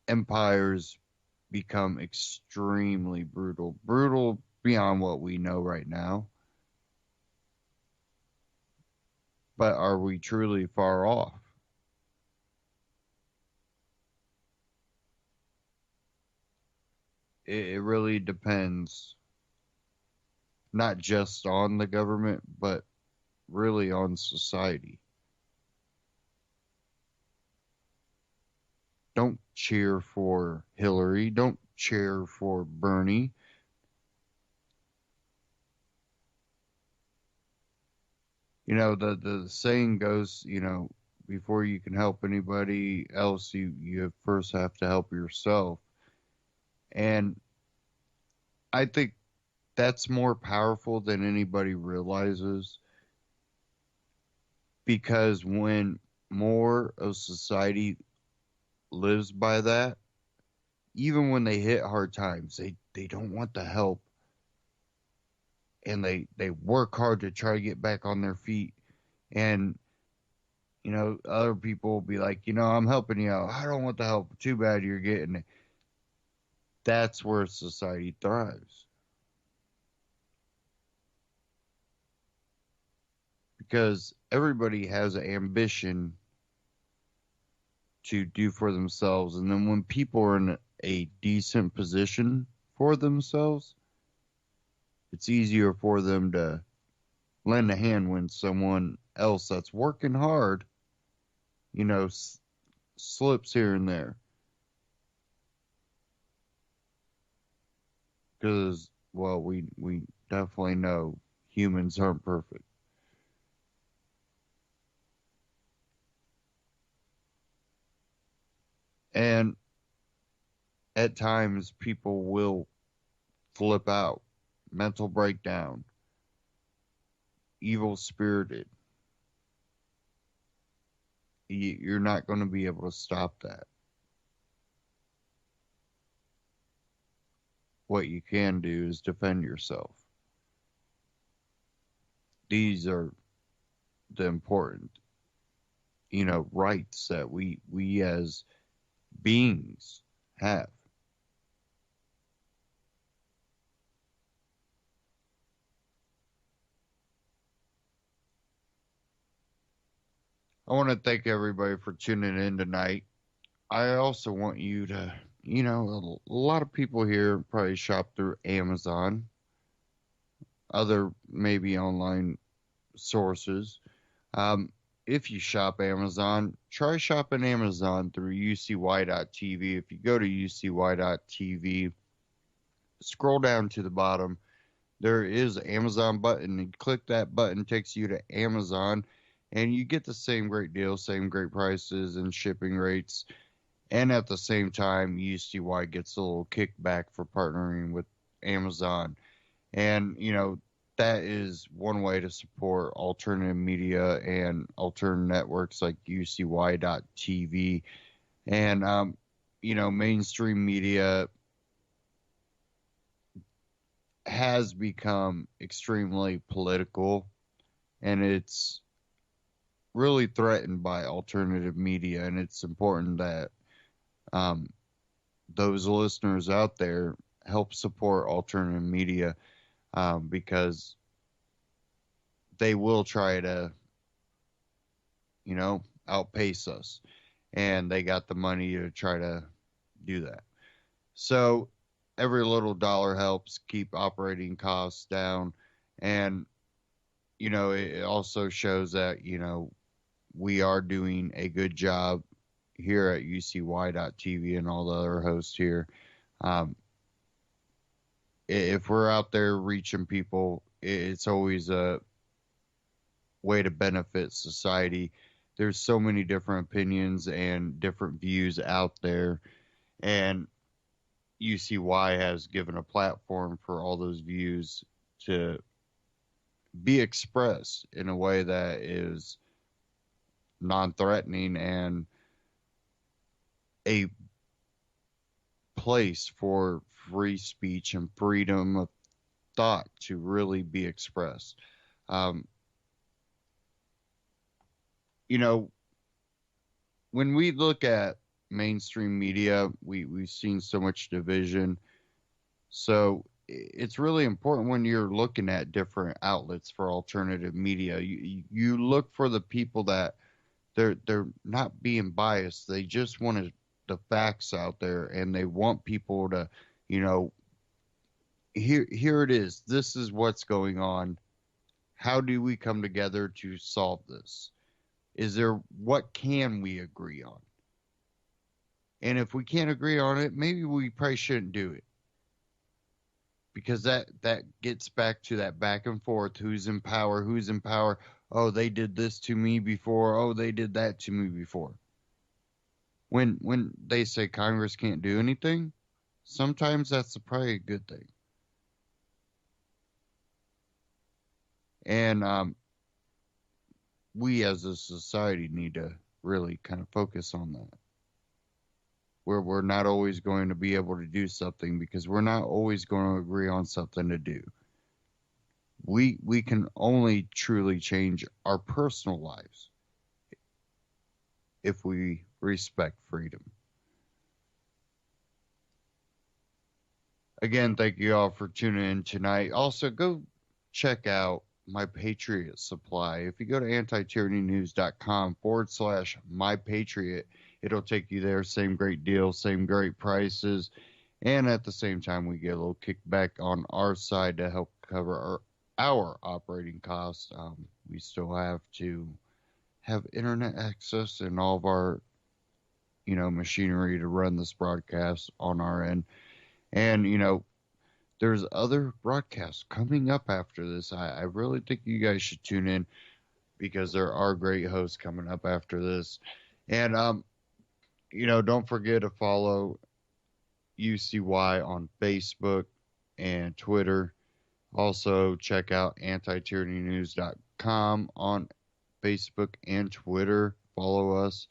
empires become extremely brutal, brutal beyond what we know right now. But are we truly far off? It really depends, not just on the government, but really on society. Don't cheer for Hillary. Don't cheer for Bernie. You know, the saying goes, you know, before you can help anybody else, you first have to help yourself. And I think that's more powerful than anybody realizes, because when more of society lives by that, even when they hit hard times, they don't want the help, and they work hard to try to get back on their feet. And you know, other people will be like, you know, I'm helping you out, I don't want the help, too bad you're getting it. That's where society thrives, because everybody has an ambition to do for themselves. And then when people are in a decent position for themselves, it's easier for them to lend a hand when someone else that's working hard, you know, slips here and there. Because, well, we definitely know humans aren't perfect. And at times, people will flip out, mental breakdown, evil spirited. You're not going to be able to stop that. What you can do is defend yourself. These are the important, you know, rights that we as beings have. I want to thank everybody for tuning in tonight. I also want you to, you know, a lot of people here probably shop through Amazon, other maybe online sources. If you shop Amazon, try shopping Amazon through UCY.TV. If you go to UCY.TV, scroll down to the bottom, there is an Amazon button, and click that button, takes you to Amazon, and you get the same great deals, same great prices and shipping rates. And at the same time, UCY gets a little kickback for partnering with Amazon. And, you know, that is one way to support alternative media and alternative networks like UCY.TV. And, you know, mainstream media has become extremely political, and it's really threatened by alternative media. And it's important that those listeners out there help support alternative media, because they will try to, you know, outpace us, and they got the money to try to do that. So every little dollar helps keep operating costs down. And, you know, it also shows that, you know, we are doing a good job here at UCY.TV and all the other hosts here. If we're out there reaching people, it's always a way to benefit society. There's so many different opinions and different views out there, and UCY has given a platform for all those views to be expressed in a way that is non-threatening and a place for free speech and freedom of thought to really be expressed. You know, when we look at mainstream media, we've seen so much division. So it's really important when you're looking at different outlets for alternative media. You look for the people that they're not being biased. They just want the facts out there, and they want people to, you know, here it is. This is what's going on. How do we come together to solve this? What can we agree on? And if we can't agree on it, maybe we probably shouldn't do it. Because that gets back to that back and forth. Who's in power? Who's in power? Oh, they did this to me before. Oh, they did that to me before. When they say Congress can't do anything, sometimes that's probably a good thing. And we as a society need to really kind of focus on that. Where we're not always going to be able to do something because we're not always going to agree on something to do. We can only truly change our personal lives if we respect freedom. Again, thank you all for tuning in tonight. Also, go check out My Patriot Supply. If you go to antityrannynews.com/mypatriot, it'll take you there. Same great deal, same great prices. And at the same time, we get a little kickback on our side to help cover our operating costs. We still have to have internet access and all of our, machinery to run this broadcast on our end. And, there's other broadcasts coming up after this. I really think you guys should tune in because there are great hosts coming up after this. And, don't forget to follow UCY on Facebook and Twitter. Also, check out Anti-Tyrannynews.com on Facebook and Twitter. Follow us.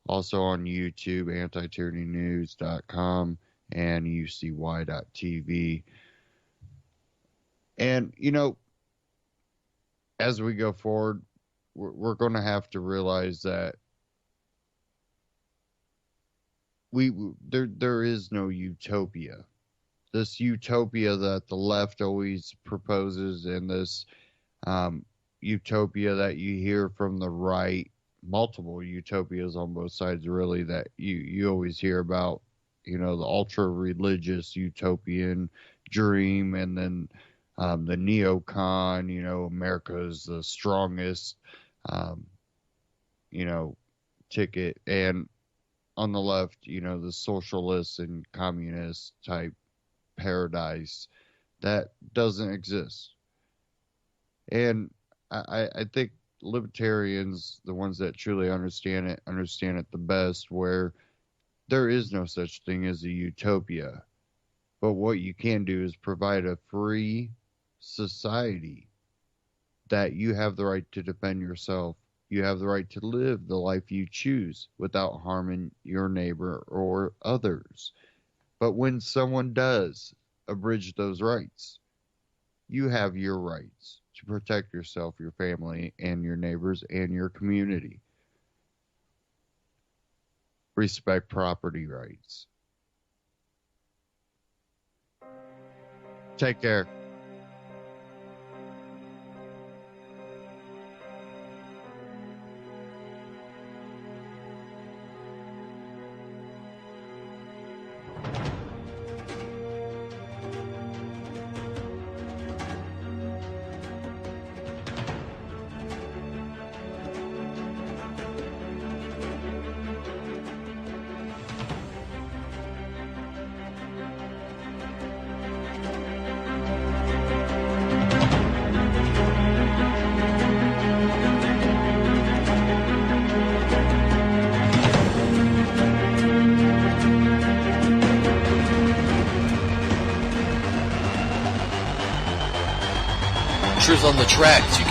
Also on YouTube, Anti-Tyrannynews.com and UCY.tv. And, as we go forward, we're going to have to realize that there is no utopia. This utopia that the left always proposes, and this utopia that you hear from the right, multiple utopias on both sides, really, that you always hear about, the ultra religious utopian dream, and then the neocon, America is the strongest, ticket, and on the left, the socialist and communist type paradise that doesn't exist. And I think libertarians, the ones that truly understand it the best, where there is no such thing as a utopia. But what you can do is provide a free society that you have the right to defend yourself. You have the right to live the life you choose without harming your neighbor or others. But when someone does abridge those rights, you have your rights to protect yourself, your family, and your neighbors and your community. Respect property rights. Take care. on the track to